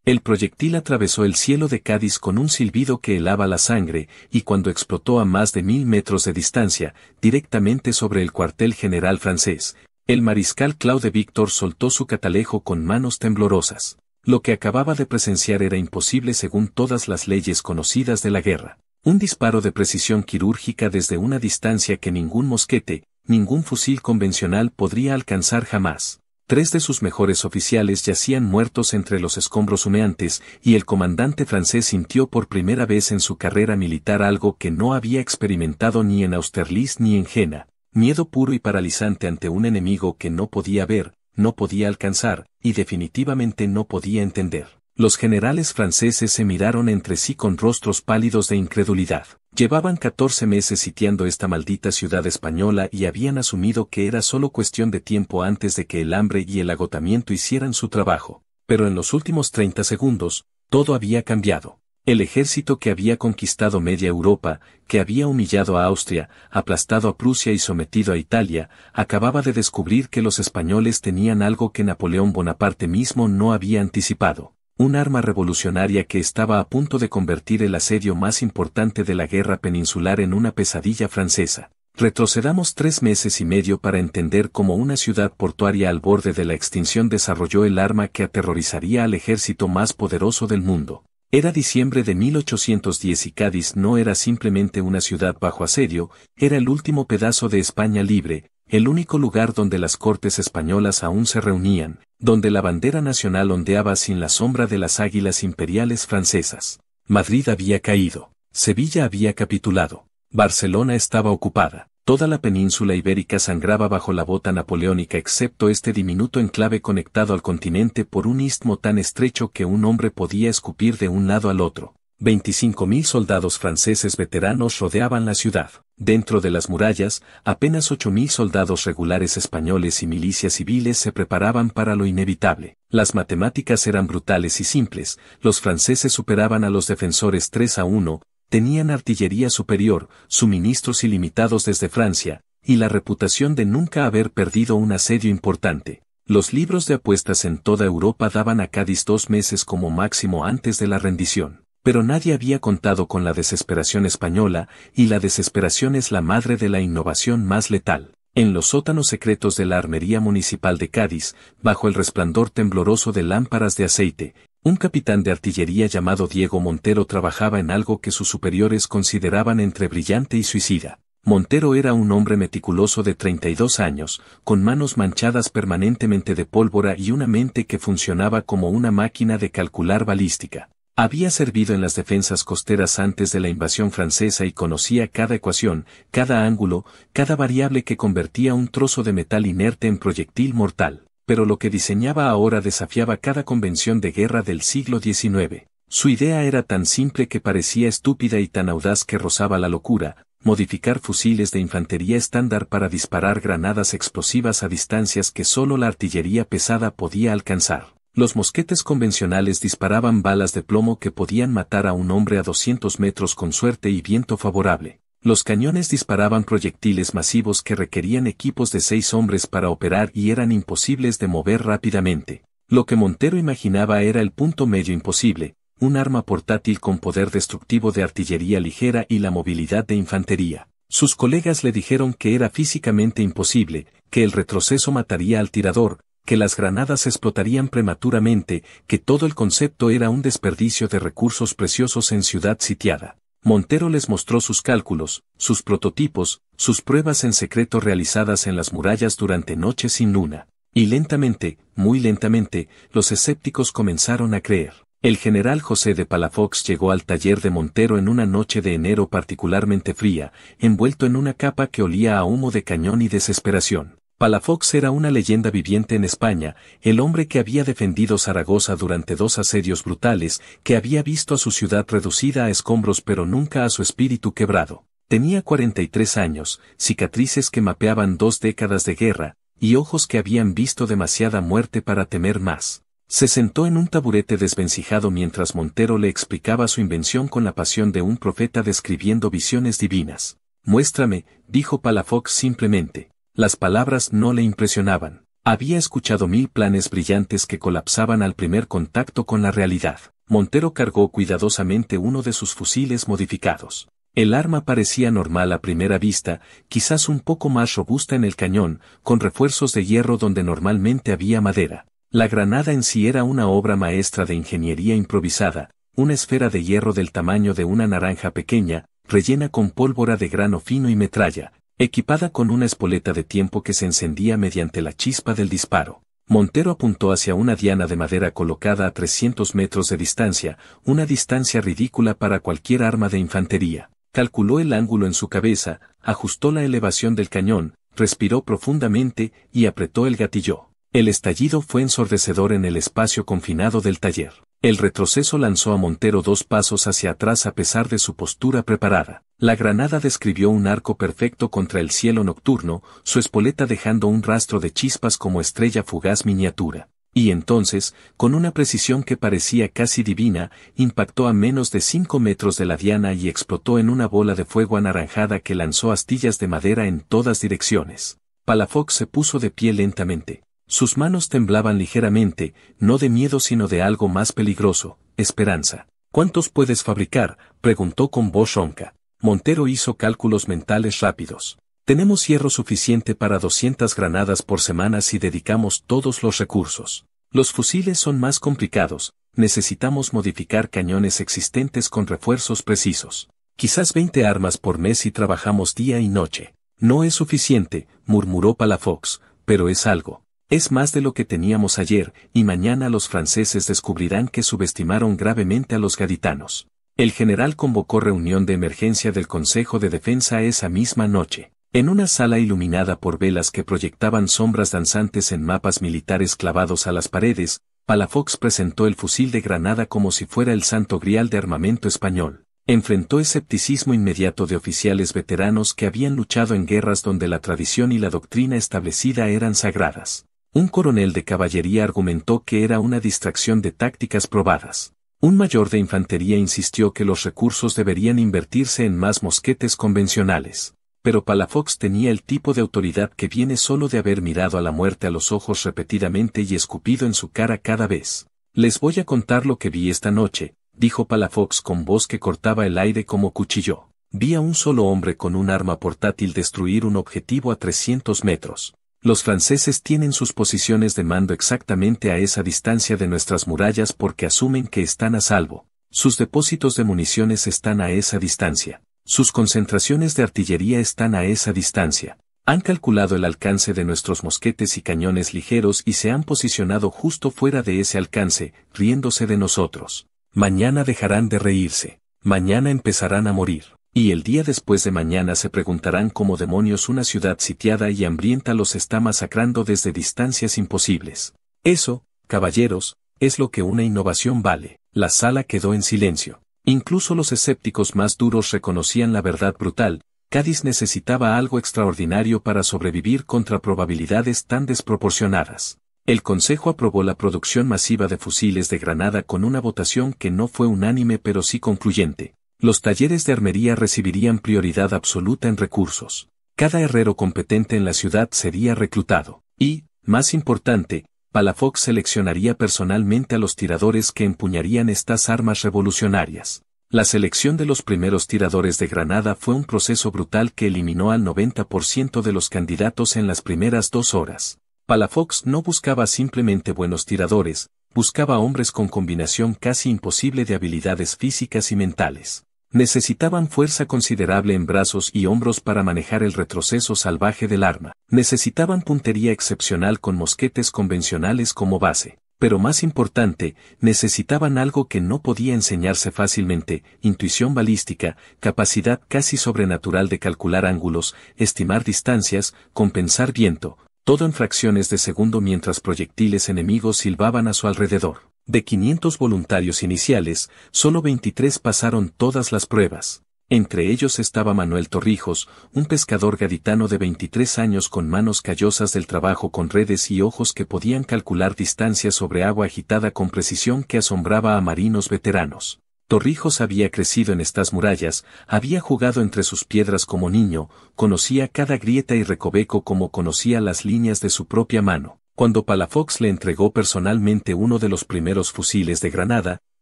El proyectil atravesó el cielo de Cádiz con un silbido que helaba la sangre, y cuando explotó a más de 1000 metros de distancia, directamente sobre el cuartel general francés, el mariscal Claude Victor soltó su catalejo con manos temblorosas. Lo que acababa de presenciar era imposible según todas las leyes conocidas de la guerra. Un disparo de precisión quirúrgica desde una distancia que ningún mosquete, ningún fusil convencional podría alcanzar jamás. 3 de sus mejores oficiales yacían muertos entre los escombros humeantes, y el comandante francés sintió por primera vez en su carrera militar algo que no había experimentado ni en Austerlitz ni en Jena: miedo puro y paralizante ante un enemigo que no podía ver, no podía alcanzar, y definitivamente no podía entender. Los generales franceses se miraron entre sí con rostros pálidos de incredulidad. Llevaban 14 meses sitiando esta maldita ciudad española y habían asumido que era solo cuestión de tiempo antes de que el hambre y el agotamiento hicieran su trabajo. Pero en los últimos 30 segundos, todo había cambiado. El ejército que había conquistado media Europa, que había humillado a Austria, aplastado a Prusia y sometido a Italia, acababa de descubrir que los españoles tenían algo que Napoleón Bonaparte mismo no había anticipado: un arma revolucionaria que estaba a punto de convertir el asedio más importante de la guerra peninsular en una pesadilla francesa. Retrocedamos 3 meses y medio para entender cómo una ciudad portuaria al borde de la extinción desarrolló el arma que aterrorizaría al ejército más poderoso del mundo. Era diciembre de 1810 y Cádiz no era simplemente una ciudad bajo asedio, era el último pedazo de España libre, el único lugar donde las cortes españolas aún se reunían, donde la bandera nacional ondeaba sin la sombra de las águilas imperiales francesas. Madrid había caído, Sevilla había capitulado, Barcelona estaba ocupada, toda la península ibérica sangraba bajo la bota napoleónica excepto este diminuto enclave conectado al continente por un istmo tan estrecho que un hombre podía escupir de un lado al otro. 25.000 soldados franceses veteranos rodeaban la ciudad. Dentro de las murallas, apenas 8.000 soldados regulares españoles y milicias civiles se preparaban para lo inevitable. Las matemáticas eran brutales y simples: los franceses superaban a los defensores 3-1, tenían artillería superior, suministros ilimitados desde Francia, y la reputación de nunca haber perdido un asedio importante. Los libros de apuestas en toda Europa daban a Cádiz 2 meses como máximo antes de la rendición. Pero nadie había contado con la desesperación española, y la desesperación es la madre de la innovación más letal. En los sótanos secretos de la armería municipal de Cádiz, bajo el resplandor tembloroso de lámparas de aceite, un capitán de artillería llamado Diego Montero trabajaba en algo que sus superiores consideraban entre brillante y suicida. Montero era un hombre meticuloso de 32 años, con manos manchadas permanentemente de pólvora y una mente que funcionaba como una máquina de calcular balística. Había servido en las defensas costeras antes de la invasión francesa y conocía cada ecuación, cada ángulo, cada variable que convertía un trozo de metal inerte en proyectil mortal. Pero lo que diseñaba ahora desafiaba cada convención de guerra del siglo XIX. Su idea era tan simple que parecía estúpida y tan audaz que rozaba la locura: modificar fusiles de infantería estándar para disparar granadas explosivas a distancias que solo la artillería pesada podía alcanzar. Los mosquetes convencionales disparaban balas de plomo que podían matar a un hombre a 200 metros con suerte y viento favorable. Los cañones disparaban proyectiles masivos que requerían equipos de 6 hombres para operar y eran imposibles de mover rápidamente. Lo que Montero imaginaba era el punto medio imposible: un arma portátil con poder destructivo de artillería ligera y la movilidad de infantería. Sus colegas le dijeron que era físicamente imposible, que el retroceso mataría al tirador, que las granadas explotarían prematuramente, que todo el concepto era un desperdicio de recursos preciosos en ciudad sitiada. Montero les mostró sus cálculos, sus prototipos, sus pruebas en secreto realizadas en las murallas durante noches sin luna. Y lentamente, muy lentamente, los escépticos comenzaron a creer. El general José de Palafox llegó al taller de Montero en una noche de enero particularmente fría, envuelto en una capa que olía a humo de cañón y desesperación. Palafox era una leyenda viviente en España, el hombre que había defendido Zaragoza durante 2 asedios brutales, que había visto a su ciudad reducida a escombros pero nunca a su espíritu quebrado. Tenía 43 años, cicatrices que mapeaban 2 décadas de guerra, y ojos que habían visto demasiada muerte para temer más. Se sentó en un taburete desvencijado mientras Montero le explicaba su invención con la pasión de un profeta describiendo visiones divinas. «Muéstrame», dijo Palafox simplemente. Las palabras no le impresionaban. Había escuchado 1000 planes brillantes que colapsaban al primer contacto con la realidad. Montero cargó cuidadosamente uno de sus fusiles modificados. El arma parecía normal a primera vista, quizás un poco más robusta en el cañón, con refuerzos de hierro donde normalmente había madera. La granada en sí era una obra maestra de ingeniería improvisada, una esfera de hierro del tamaño de una naranja pequeña, rellena con pólvora de grano fino y metralla, equipada con una espoleta de tiempo que se encendía mediante la chispa del disparo. Montero apuntó hacia una diana de madera colocada a 300 metros de distancia, una distancia ridícula para cualquier arma de infantería. Calculó el ángulo en su cabeza, ajustó la elevación del cañón, respiró profundamente y apretó el gatillo. El estallido fue ensordecedor en el espacio confinado del taller. El retroceso lanzó a Montero 2 pasos hacia atrás a pesar de su postura preparada. La granada describió un arco perfecto contra el cielo nocturno, su espoleta dejando un rastro de chispas como estrella fugaz miniatura. Y entonces, con una precisión que parecía casi divina, impactó a menos de 5 metros de la diana y explotó en una bola de fuego anaranjada que lanzó astillas de madera en todas direcciones. Palafox se puso de pie lentamente. Sus manos temblaban ligeramente, no de miedo sino de algo más peligroso, esperanza. ¿Cuántos puedes fabricar?, preguntó con voz ronca. Montero hizo cálculos mentales rápidos. Tenemos hierro suficiente para 200 granadas por semana si dedicamos todos los recursos. Los fusiles son más complicados, necesitamos modificar cañones existentes con refuerzos precisos. Quizás 20 armas por mes si trabajamos día y noche. No es suficiente, murmuró Palafox, pero es algo. Es más de lo que teníamos ayer, y mañana los franceses descubrirán que subestimaron gravemente a los gaditanos. El general convocó reunión de emergencia del Consejo de Defensa esa misma noche. En una sala iluminada por velas que proyectaban sombras danzantes en mapas militares clavados a las paredes, Palafox presentó el fusil de granada como si fuera el santo grial de armamento español. Enfrentó escepticismo inmediato de oficiales veteranos que habían luchado en guerras donde la tradición y la doctrina establecida eran sagradas. Un coronel de caballería argumentó que era una distracción de tácticas probadas. Un mayor de infantería insistió que los recursos deberían invertirse en más mosquetes convencionales. Pero Palafox tenía el tipo de autoridad que viene solo de haber mirado a la muerte a los ojos repetidamente y escupido en su cara cada vez. Les voy a contar lo que vi esta noche, dijo Palafox con voz que cortaba el aire como cuchillo. Vi a un solo hombre con un arma portátil destruir un objetivo a 300 metros. Los franceses tienen sus posiciones de mando exactamente a esa distancia de nuestras murallas porque asumen que están a salvo. Sus depósitos de municiones están a esa distancia. Sus concentraciones de artillería están a esa distancia. Han calculado el alcance de nuestros mosquetes y cañones ligeros y se han posicionado justo fuera de ese alcance, riéndose de nosotros. Mañana dejarán de reírse. Mañana empezarán a morir. Y el día después de mañana se preguntarán cómo demonios una ciudad sitiada y hambrienta los está masacrando desde distancias imposibles. Eso, caballeros, es lo que una innovación vale. La sala quedó en silencio. Incluso los escépticos más duros reconocían la verdad brutal. Cádiz necesitaba algo extraordinario para sobrevivir contra probabilidades tan desproporcionadas. El Consejo aprobó la producción masiva de fusiles de granada con una votación que no fue unánime pero sí concluyente. Los talleres de armería recibirían prioridad absoluta en recursos. Cada herrero competente en la ciudad sería reclutado. Y, más importante, Palafox seleccionaría personalmente a los tiradores que empuñarían estas armas revolucionarias. La selección de los primeros tiradores de granada fue un proceso brutal que eliminó al 90% de los candidatos en las primeras 2 horas. Palafox no buscaba simplemente buenos tiradores, buscaba hombres con combinación casi imposible de habilidades físicas y mentales. Necesitaban fuerza considerable en brazos y hombros para manejar el retroceso salvaje del arma. Necesitaban puntería excepcional con mosquetes convencionales como base. Pero más importante, necesitaban algo que no podía enseñarse fácilmente: intuición balística, capacidad casi sobrenatural de calcular ángulos, estimar distancias, compensar viento, todo en fracciones de segundo mientras proyectiles enemigos silbaban a su alrededor. De 500 voluntarios iniciales, solo 23 pasaron todas las pruebas. Entre ellos estaba Manuel Torrijos, un pescador gaditano de 23 años con manos callosas del trabajo con redes y ojos que podían calcular distancias sobre agua agitada con precisión que asombraba a marinos veteranos. Torrijos había crecido en estas murallas, había jugado entre sus piedras como niño, conocía cada grieta y recoveco como conocía las líneas de su propia mano. Cuando Palafox le entregó personalmente uno de los primeros fusiles de Granada,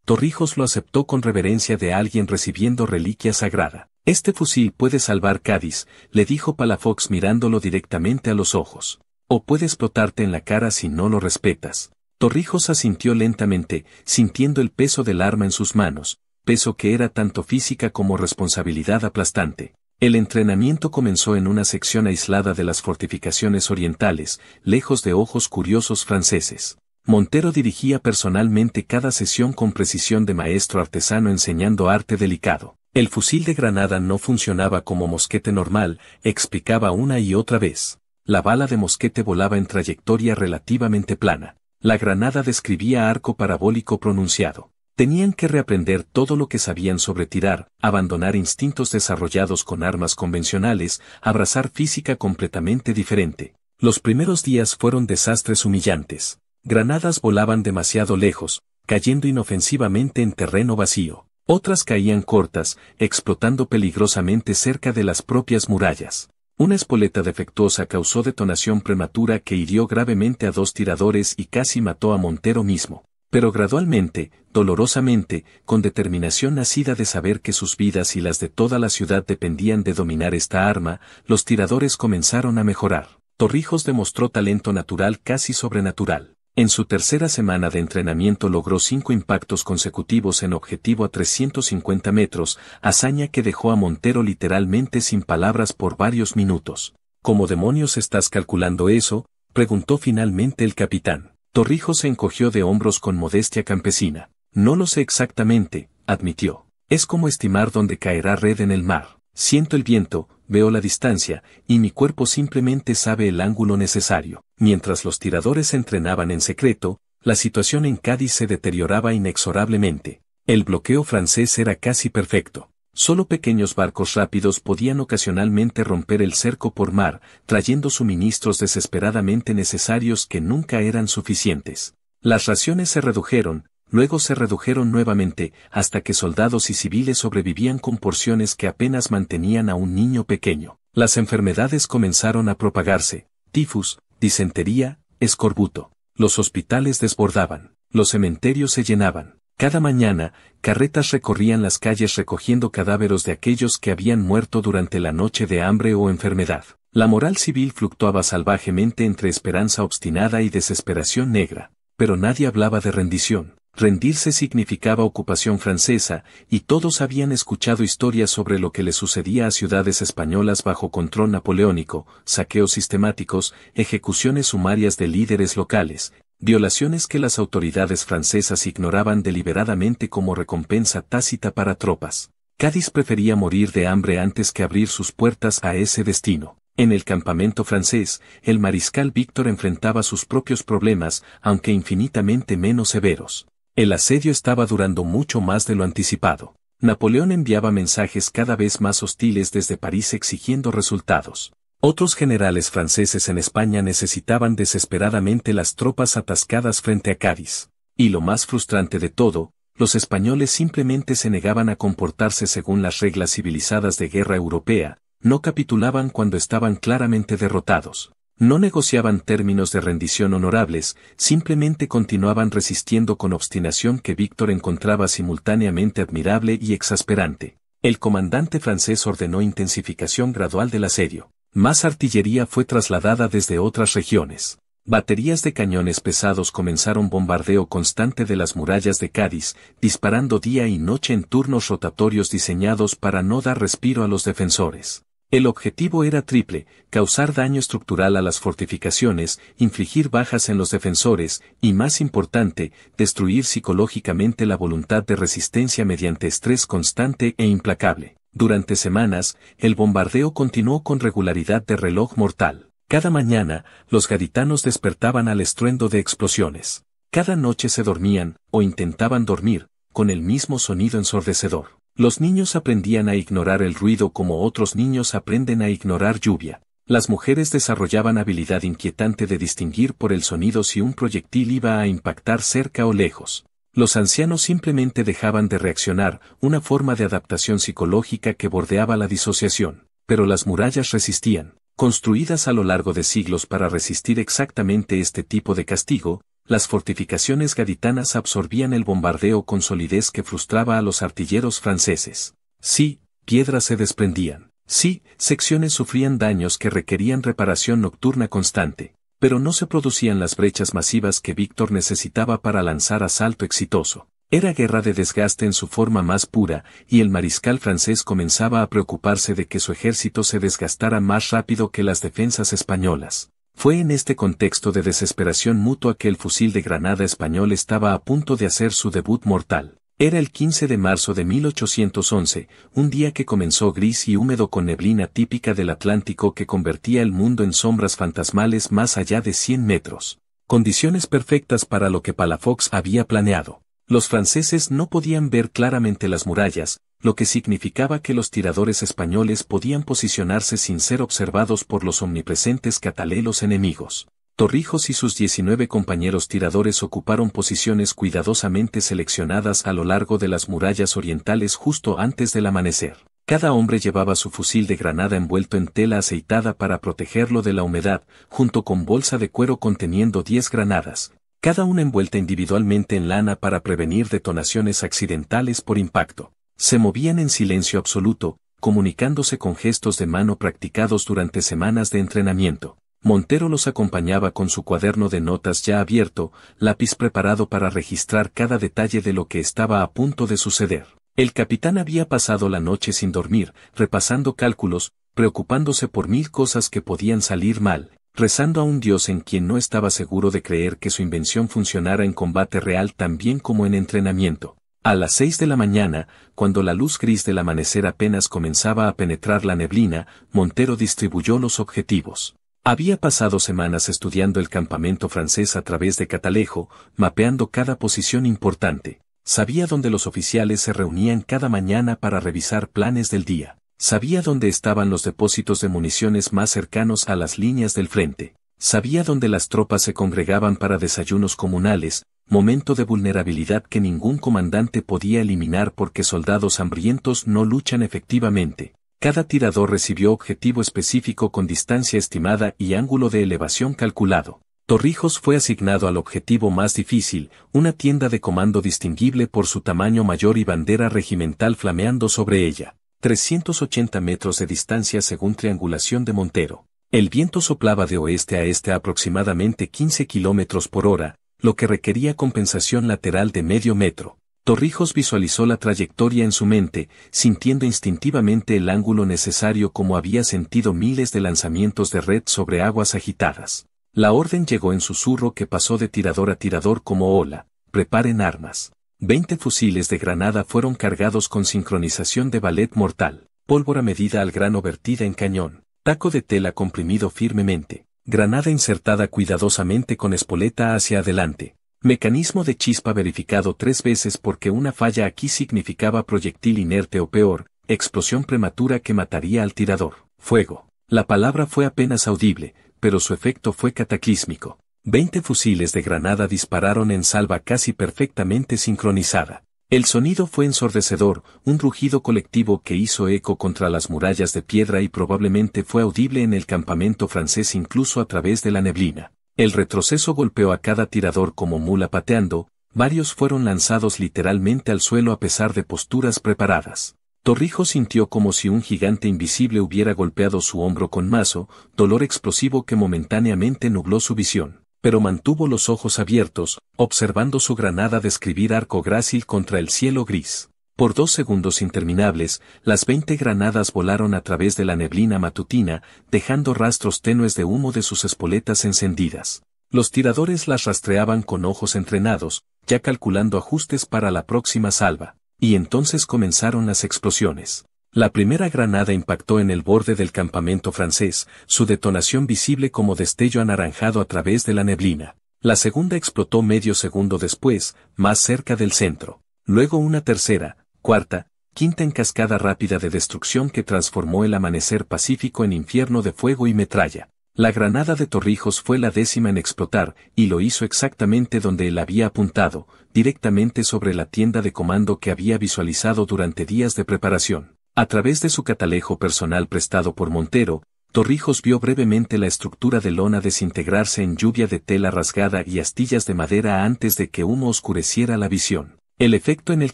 Torrijos lo aceptó con reverencia de alguien recibiendo reliquia sagrada. «Este fusil puede salvar Cádiz», le dijo Palafox mirándolo directamente a los ojos. «O puede explotarte en la cara si no lo respetas». Torrijos asintió lentamente, sintiendo el peso del arma en sus manos, peso que era tanto física como responsabilidad aplastante. El entrenamiento comenzó en una sección aislada de las fortificaciones orientales, lejos de ojos curiosos franceses. Montero dirigía personalmente cada sesión con precisión de maestro artesano enseñando arte delicado. El fusil de Granada no funcionaba como mosquete normal, explicaba una y otra vez. La bala de mosquete volaba en trayectoria relativamente plana. La granada describía arco parabólico pronunciado. Tenían que reaprender todo lo que sabían sobre tirar, abandonar instintos desarrollados con armas convencionales, abrazar física completamente diferente. Los primeros días fueron desastres humillantes. Granadas volaban demasiado lejos, cayendo inofensivamente en terreno vacío. Otras caían cortas, explotando peligrosamente cerca de las propias murallas. Una espoleta defectuosa causó detonación prematura que hirió gravemente a 2 tiradores y casi mató a Montero mismo. Pero gradualmente, dolorosamente, con determinación nacida de saber que sus vidas y las de toda la ciudad dependían de dominar esta arma, los tiradores comenzaron a mejorar. Torrijos demostró talento natural casi sobrenatural. En su tercera semana de entrenamiento logró 5 impactos consecutivos en objetivo a 350 metros, hazaña que dejó a Montero literalmente sin palabras por varios minutos. ¿Cómo demonios estás calculando eso?, preguntó finalmente el capitán. Torrijos se encogió de hombros con modestia campesina. No lo sé exactamente, admitió. Es como estimar dónde caerá red en el mar. Siento el viento, veo la distancia, y mi cuerpo simplemente sabe el ángulo necesario. Mientras los tiradores entrenaban en secreto, la situación en Cádiz se deterioraba inexorablemente. El bloqueo francés era casi perfecto. Solo pequeños barcos rápidos podían ocasionalmente romper el cerco por mar, trayendo suministros desesperadamente necesarios que nunca eran suficientes. Las raciones se redujeron, luego se redujeron nuevamente, hasta que soldados y civiles sobrevivían con porciones que apenas mantenían a un niño pequeño. Las enfermedades comenzaron a propagarse: tifus, disentería, escorbuto. Los hospitales desbordaban, los cementerios se llenaban. Cada mañana, carretas recorrían las calles recogiendo cadáveres de aquellos que habían muerto durante la noche de hambre o enfermedad. La moral civil fluctuaba salvajemente entre esperanza obstinada y desesperación negra, pero nadie hablaba de rendición. Rendirse significaba ocupación francesa, y todos habían escuchado historias sobre lo que le sucedía a ciudades españolas bajo control napoleónico: saqueos sistemáticos, ejecuciones sumarias de líderes locales, violaciones que las autoridades francesas ignoraban deliberadamente como recompensa tácita para tropas. Cádiz prefería morir de hambre antes que abrir sus puertas a ese destino. En el campamento francés, el mariscal Víctor enfrentaba sus propios problemas, aunque infinitamente menos severos. El asedio estaba durando mucho más de lo anticipado. Napoleón enviaba mensajes cada vez más hostiles desde París exigiendo resultados. Otros generales franceses en España necesitaban desesperadamente las tropas atascadas frente a Cádiz. Y lo más frustrante de todo, los españoles simplemente se negaban a comportarse según las reglas civilizadas de guerra europea, no capitulaban cuando estaban claramente derrotados. No negociaban términos de rendición honorables, simplemente continuaban resistiendo con obstinación que Víctor encontraba simultáneamente admirable y exasperante. El comandante francés ordenó intensificación gradual del asedio. Más artillería fue trasladada desde otras regiones. Baterías de cañones pesados comenzaron bombardeo constante de las murallas de Cádiz, disparando día y noche en turnos rotatorios diseñados para no dar respiro a los defensores. El objetivo era triple: causar daño estructural a las fortificaciones, infligir bajas en los defensores, y más importante, destruir psicológicamente la voluntad de resistencia mediante estrés constante e implacable. Durante semanas, el bombardeo continuó con regularidad de reloj mortal. Cada mañana, los gaditanos despertaban al estruendo de explosiones. Cada noche se dormían, o intentaban dormir, con el mismo sonido ensordecedor. Los niños aprendían a ignorar el ruido como otros niños aprenden a ignorar lluvia. Las mujeres desarrollaban habilidad inquietante de distinguir por el sonido si un proyectil iba a impactar cerca o lejos. Los ancianos simplemente dejaban de reaccionar, una forma de adaptación psicológica que bordeaba la disociación. Pero las murallas resistían. Construidas a lo largo de siglos para resistir exactamente este tipo de castigo, las fortificaciones gaditanas absorbían el bombardeo con solidez que frustraba a los artilleros franceses. Sí, piedras se desprendían. Sí, secciones sufrían daños que requerían reparación nocturna constante, pero no se producían las brechas masivas que Víctor necesitaba para lanzar asalto exitoso. Era guerra de desgaste en su forma más pura, y el mariscal francés comenzaba a preocuparse de que su ejército se desgastara más rápido que las defensas españolas. Fue en este contexto de desesperación mutua que el fusil de granada español estaba a punto de hacer su debut mortal. Era el 15 de marzo de 1811, un día que comenzó gris y húmedo con neblina típica del Atlántico que convertía el mundo en sombras fantasmales más allá de 100 metros. Condiciones perfectas para lo que Palafox había planeado. Los franceses no podían ver claramente las murallas, lo que significaba que los tiradores españoles podían posicionarse sin ser observados por los omnipresentes catalelos enemigos. Torrijos y sus 19 compañeros tiradores ocuparon posiciones cuidadosamente seleccionadas a lo largo de las murallas orientales justo antes del amanecer. Cada hombre llevaba su fusil de granada envuelto en tela aceitada para protegerlo de la humedad, junto con bolsa de cuero conteniendo 10 granadas, cada una envuelta individualmente en lana para prevenir detonaciones accidentales por impacto. Se movían en silencio absoluto, comunicándose con gestos de mano practicados durante semanas de entrenamiento. Montero los acompañaba con su cuaderno de notas ya abierto, lápiz preparado para registrar cada detalle de lo que estaba a punto de suceder. El capitán había pasado la noche sin dormir, repasando cálculos, preocupándose por 1000 cosas que podían salir mal, rezando a un Dios en quien no estaba seguro de creer que su invención funcionara en combate real tan bien como en entrenamiento. A las 6 de la mañana, cuando la luz gris del amanecer apenas comenzaba a penetrar la neblina, Montero distribuyó los objetivos. Había pasado semanas estudiando el campamento francés a través de catalejo, mapeando cada posición importante. Sabía dónde los oficiales se reunían cada mañana para revisar planes del día. Sabía dónde estaban los depósitos de municiones más cercanos a las líneas del frente. Sabía dónde las tropas se congregaban para desayunos comunales, momento de vulnerabilidad que ningún comandante podía eliminar porque soldados hambrientos no luchan efectivamente. Cada tirador recibió objetivo específico con distancia estimada y ángulo de elevación calculado. Torrijos fue asignado al objetivo más difícil, una tienda de comando distinguible por su tamaño mayor y bandera regimental flameando sobre ella. 380 metros de distancia según triangulación de Montero. El viento soplaba de oeste a este a aproximadamente 15 kilómetros por hora, lo que requería compensación lateral de medio metro. Torrijos visualizó la trayectoria en su mente, sintiendo instintivamente el ángulo necesario como había sentido miles de lanzamientos de red sobre aguas agitadas. La orden llegó en susurro que pasó de tirador a tirador como ola: preparen armas. 20 fusiles de granada fueron cargados con sincronización de ballet mortal, pólvora medida al grano vertida en cañón, taco de tela comprimido firmemente, granada insertada cuidadosamente con espoleta hacia adelante. Mecanismo de chispa verificado 3 veces porque una falla aquí significaba proyectil inerte o peor, explosión prematura que mataría al tirador. Fuego. La palabra fue apenas audible, pero su efecto fue cataclísmico. 20 fusiles de granada dispararon en salva casi perfectamente sincronizada. El sonido fue ensordecedor, un rugido colectivo que hizo eco contra las murallas de piedra y probablemente fue audible en el campamento francés incluso a través de la neblina. El retroceso golpeó a cada tirador como mula pateando, varios fueron lanzados literalmente al suelo a pesar de posturas preparadas. Torrijos sintió como si un gigante invisible hubiera golpeado su hombro con mazo, dolor explosivo que momentáneamente nubló su visión, pero mantuvo los ojos abiertos, observando su granada describir arco grácil contra el cielo gris. Por 2 segundos interminables, las 20 granadas volaron a través de la neblina matutina, dejando rastros tenues de humo de sus espoletas encendidas. Los tiradores las rastreaban con ojos entrenados, ya calculando ajustes para la próxima salva, y entonces comenzaron las explosiones. La primera granada impactó en el borde del campamento francés, su detonación visible como destello anaranjado a través de la neblina. La segunda explotó medio segundo después, más cerca del centro. Luego una tercera, cuarta, quinta en cascada rápida de destrucción que transformó el amanecer pacífico en infierno de fuego y metralla. La granada de Torrijos fue la 10ª en explotar, y lo hizo exactamente donde él había apuntado, directamente sobre la tienda de comando que había visualizado durante días de preparación. A través de su catalejo personal prestado por Montero, Torrijos vio brevemente la estructura de lona desintegrarse en lluvia de tela rasgada y astillas de madera antes de que humo oscureciera la visión. El efecto en el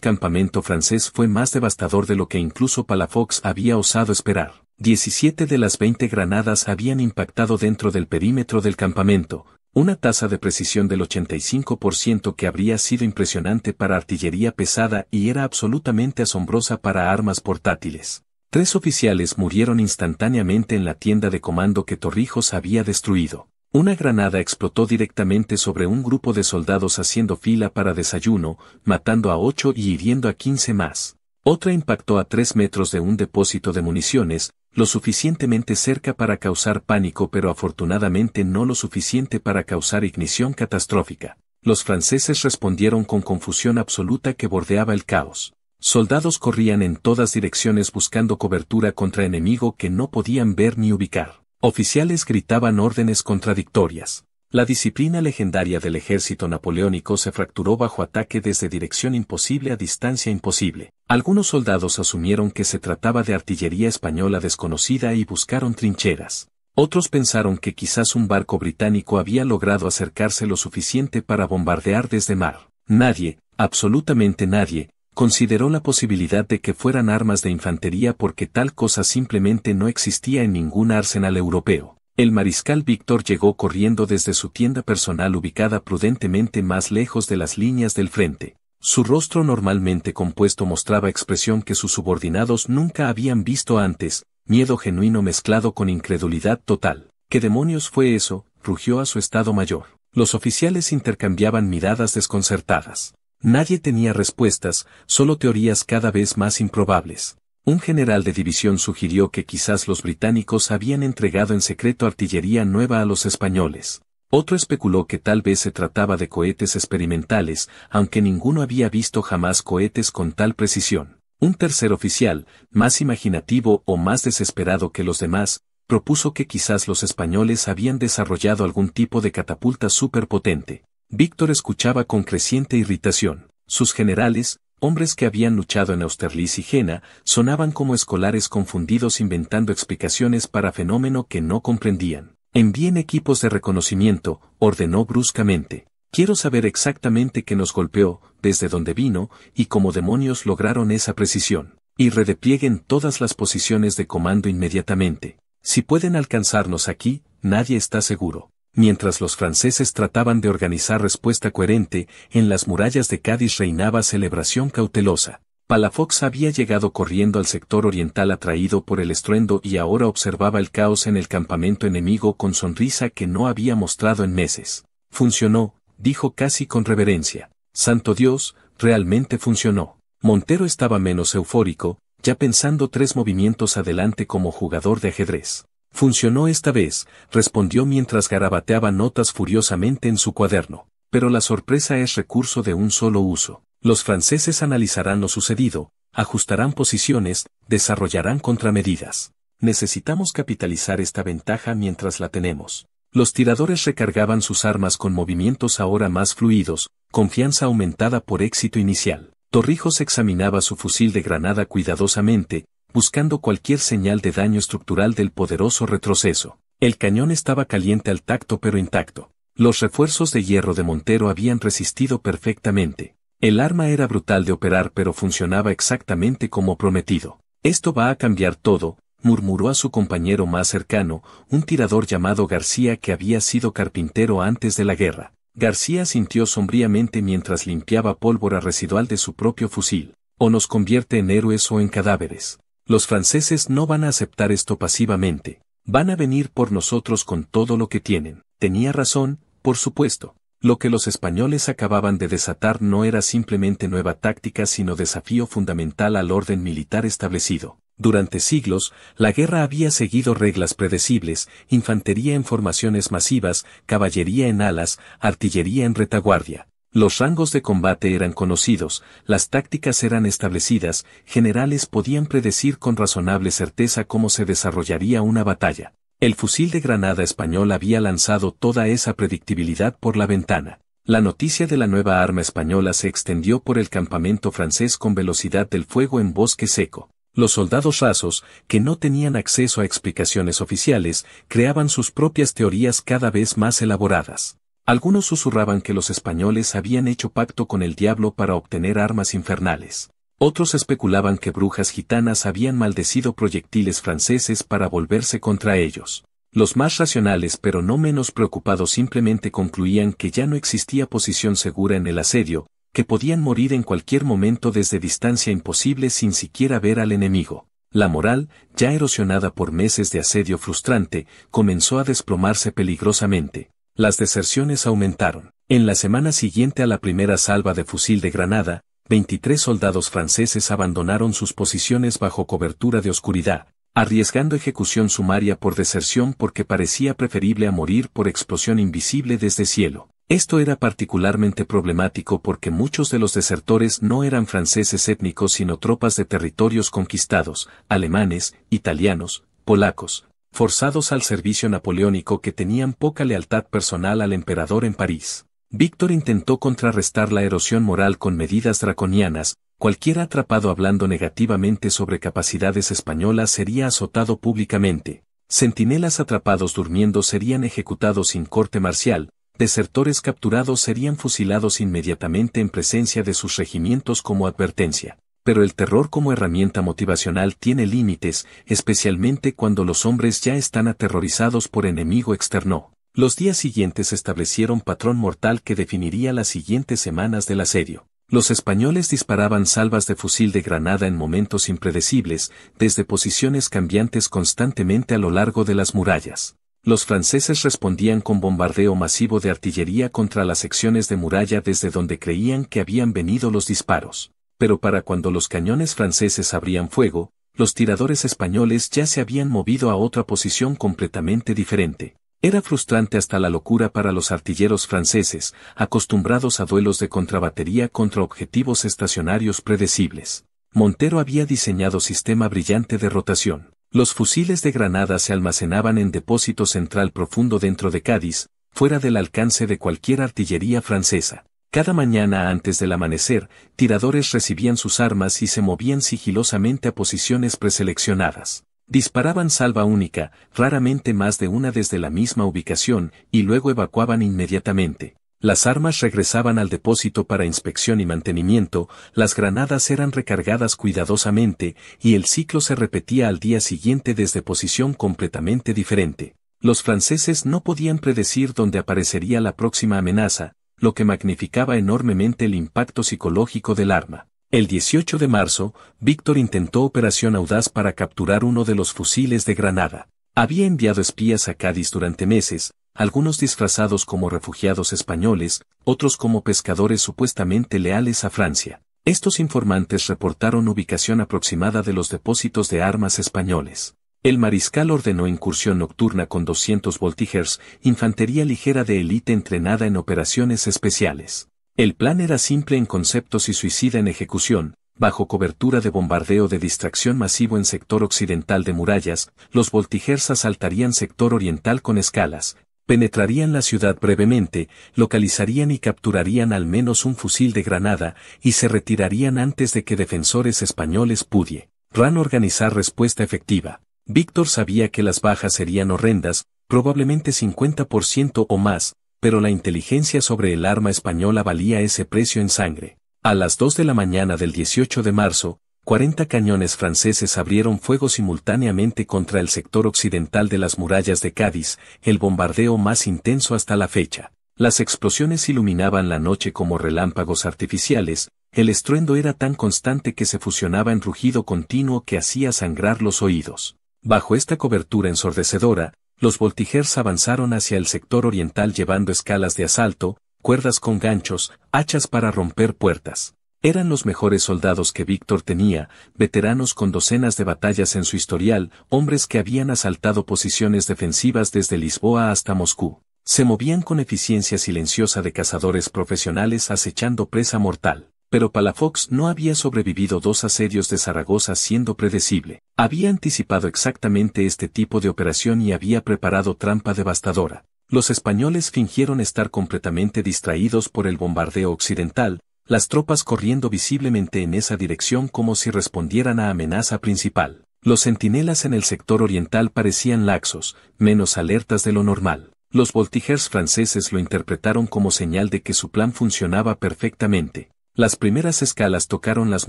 campamento francés fue más devastador de lo que incluso Palafox había osado esperar. 17 de las 20 granadas habían impactado dentro del perímetro del campamento, una tasa de precisión del 85% que habría sido impresionante para artillería pesada y era absolutamente asombrosa para armas portátiles. 3 oficiales murieron instantáneamente en la tienda de comando que Torrijos había destruido. Una granada explotó directamente sobre un grupo de soldados haciendo fila para desayuno, matando a 8 y hiriendo a 15 más. Otra impactó a 3 metros de un depósito de municiones, lo suficientemente cerca para causar pánico pero afortunadamente no lo suficiente para causar ignición catastrófica. Los franceses respondieron con confusión absoluta que bordeaba el caos. Soldados corrían en todas direcciones buscando cobertura contra enemigo que no podían ver ni ubicar. Oficiales gritaban órdenes contradictorias. La disciplina legendaria del ejército napoleónico se fracturó bajo ataque desde dirección imposible a distancia imposible. Algunos soldados asumieron que se trataba de artillería española desconocida y buscaron trincheras. Otros pensaron que quizás un barco británico había logrado acercarse lo suficiente para bombardear desde mar. Nadie, absolutamente nadie, consideró la posibilidad de que fueran armas de infantería porque tal cosa simplemente no existía en ningún arsenal europeo. El mariscal Víctor llegó corriendo desde su tienda personal ubicada prudentemente más lejos de las líneas del frente. Su rostro normalmente compuesto mostraba expresión que sus subordinados nunca habían visto antes, miedo genuino mezclado con incredulidad total. ¿Qué demonios fue eso?, rugió a su estado mayor. Los oficiales intercambiaban miradas desconcertadas. Nadie tenía respuestas, solo teorías cada vez más improbables. Un general de división sugirió que quizás los británicos habían entregado en secreto artillería nueva a los españoles. Otro especuló que tal vez se trataba de cohetes experimentales, aunque ninguno había visto jamás cohetes con tal precisión. Un tercer oficial, más imaginativo o más desesperado que los demás, propuso que quizás los españoles habían desarrollado algún tipo de catapulta superpotente. Víctor escuchaba con creciente irritación. Sus generales, hombres que habían luchado en Austerlitz y Jena, sonaban como escolares confundidos inventando explicaciones para fenómeno que no comprendían. Envíen equipos de reconocimiento, ordenó bruscamente. Quiero saber exactamente qué nos golpeó, desde dónde vino, y cómo demonios lograron esa precisión. Y redeplieguen todas las posiciones de comando inmediatamente. Si pueden alcanzarnos aquí, nadie está seguro. Mientras los franceses trataban de organizar respuesta coherente, en las murallas de Cádiz reinaba celebración cautelosa. Palafox había llegado corriendo al sector oriental atraído por el estruendo y ahora observaba el caos en el campamento enemigo con sonrisa que no había mostrado en meses. Funcionó, dijo casi con reverencia. Santo Dios, realmente funcionó. Montero estaba menos eufórico, ya pensando 3 movimientos adelante como jugador de ajedrez. Funcionó esta vez, respondió mientras garabateaba notas furiosamente en su cuaderno. Pero la sorpresa es recurso de un solo uso. Los franceses analizarán lo sucedido, ajustarán posiciones, desarrollarán contramedidas. Necesitamos capitalizar esta ventaja mientras la tenemos. Los tiradores recargaban sus armas con movimientos ahora más fluidos, confianza aumentada por éxito inicial. Torrijos examinaba su fusil de granada cuidadosamente, buscando cualquier señal de daño estructural del poderoso retroceso. El cañón estaba caliente al tacto pero intacto. Los refuerzos de hierro de Montero habían resistido perfectamente. El arma era brutal de operar pero funcionaba exactamente como prometido. Esto va a cambiar todo, murmuró a su compañero más cercano, un tirador llamado García que había sido carpintero antes de la guerra. García sintió sombríamente mientras limpiaba pólvora residual de su propio fusil. O nos convierte en héroes o en cadáveres. Los franceses no van a aceptar esto pasivamente. Van a venir por nosotros con todo lo que tienen. Tenía razón, por supuesto. Lo que los españoles acababan de desatar no era simplemente nueva táctica sino desafío fundamental al orden militar establecido. Durante siglos, la guerra había seguido reglas predecibles, infantería en formaciones masivas, caballería en alas, artillería en retaguardia. Los rangos de combate eran conocidos, las tácticas eran establecidas, generales podían predecir con razonable certeza cómo se desarrollaría una batalla. El fusil de granada español había lanzado toda esa predictibilidad por la ventana. La noticia de la nueva arma española se extendió por el campamento francés con velocidad del fuego en bosque seco. Los soldados rasos, que no tenían acceso a explicaciones oficiales, creaban sus propias teorías cada vez más elaboradas. Algunos susurraban que los españoles habían hecho pacto con el diablo para obtener armas infernales. Otros especulaban que brujas gitanas habían maldecido proyectiles franceses para volverse contra ellos. Los más racionales pero no menos preocupados simplemente concluían que ya no existía posición segura en el asedio, que podían morir en cualquier momento desde distancia imposible sin siquiera ver al enemigo. La moral, ya erosionada por meses de asedio frustrante, comenzó a desplomarse peligrosamente. Las deserciones aumentaron. En la semana siguiente a la primera salva de fusil de Granada, 23 soldados franceses abandonaron sus posiciones bajo cobertura de oscuridad, arriesgando ejecución sumaria por deserción porque parecía preferible a morir por explosión invisible desde cielo. Esto era particularmente problemático porque muchos de los desertores no eran franceses étnicos sino tropas de territorios conquistados, alemanes, italianos, polacos, forzados al servicio napoleónico que tenían poca lealtad personal al emperador en París. Víctor intentó contrarrestar la erosión moral con medidas draconianas. Cualquiera atrapado hablando negativamente sobre capacidades españolas sería azotado públicamente. Centinelas atrapados durmiendo serían ejecutados sin corte marcial. Desertores capturados serían fusilados inmediatamente en presencia de sus regimientos como advertencia. Pero el terror como herramienta motivacional tiene límites, especialmente cuando los hombres ya están aterrorizados por enemigo externo. Los días siguientes establecieron patrón mortal que definiría las siguientes semanas del asedio. Los españoles disparaban salvas de fusil de granada en momentos impredecibles, desde posiciones cambiantes constantemente a lo largo de las murallas. Los franceses respondían con bombardeo masivo de artillería contra las secciones de muralla desde donde creían que habían venido los disparos. Pero para cuando los cañones franceses abrían fuego, los tiradores españoles ya se habían movido a otra posición completamente diferente. Era frustrante hasta la locura para los artilleros franceses, acostumbrados a duelos de contrabatería contra objetivos estacionarios predecibles. Montero había diseñado sistema brillante de rotación. Los fusiles de granada se almacenaban en depósito central profundo dentro de Cádiz, fuera del alcance de cualquier artillería francesa. Cada mañana antes del amanecer, tiradores recibían sus armas y se movían sigilosamente a posiciones preseleccionadas. Disparaban salva única, raramente más de una desde la misma ubicación, y luego evacuaban inmediatamente. Las armas regresaban al depósito para inspección y mantenimiento, las granadas eran recargadas cuidadosamente, y el ciclo se repetía al día siguiente desde posición completamente diferente. Los franceses no podían predecir dónde aparecería la próxima amenaza, lo que magnificaba enormemente el impacto psicológico del arma. El 18 de marzo, Víctor intentó operación audaz para capturar uno de los fusiles de Granada. Había enviado espías a Cádiz durante meses, algunos disfrazados como refugiados españoles, otros como pescadores supuestamente leales a Francia. Estos informantes reportaron ubicación aproximada de los depósitos de armas españoles. El mariscal ordenó incursión nocturna con 200 voltigeurs, infantería ligera de élite entrenada en operaciones especiales. El plan era simple en conceptos y suicida en ejecución. Bajo cobertura de bombardeo de distracción masivo en sector occidental de murallas, los voltigeurs asaltarían sector oriental con escalas, penetrarían la ciudad brevemente, localizarían y capturarían al menos un fusil de granada, y se retirarían antes de que defensores españoles pudieran organizar respuesta efectiva. Víctor sabía que las bajas serían horrendas, probablemente 50% o más, pero la inteligencia sobre el arma española valía ese precio en sangre. A las 2 de la mañana del 18 de marzo, 40 cañones franceses abrieron fuego simultáneamente contra el sector occidental de las murallas de Cádiz, el bombardeo más intenso hasta la fecha. Las explosiones iluminaban la noche como relámpagos artificiales, el estruendo era tan constante que se fusionaba en rugido continuo que hacía sangrar los oídos. Bajo esta cobertura ensordecedora, los voltigeurs avanzaron hacia el sector oriental llevando escalas de asalto, cuerdas con ganchos, hachas para romper puertas. Eran los mejores soldados que Víctor tenía, veteranos con docenas de batallas en su historial, hombres que habían asaltado posiciones defensivas desde Lisboa hasta Moscú. Se movían con eficiencia silenciosa de cazadores profesionales acechando presa mortal. Pero Palafox no había sobrevivido 2 asedios de Zaragoza siendo predecible. Había anticipado exactamente este tipo de operación y había preparado trampa devastadora. Los españoles fingieron estar completamente distraídos por el bombardeo occidental, las tropas corriendo visiblemente en esa dirección como si respondieran a amenaza principal. Los centinelas en el sector oriental parecían laxos, menos alertas de lo normal. Los voltigeurs franceses lo interpretaron como señal de que su plan funcionaba perfectamente. Las primeras escalas tocaron las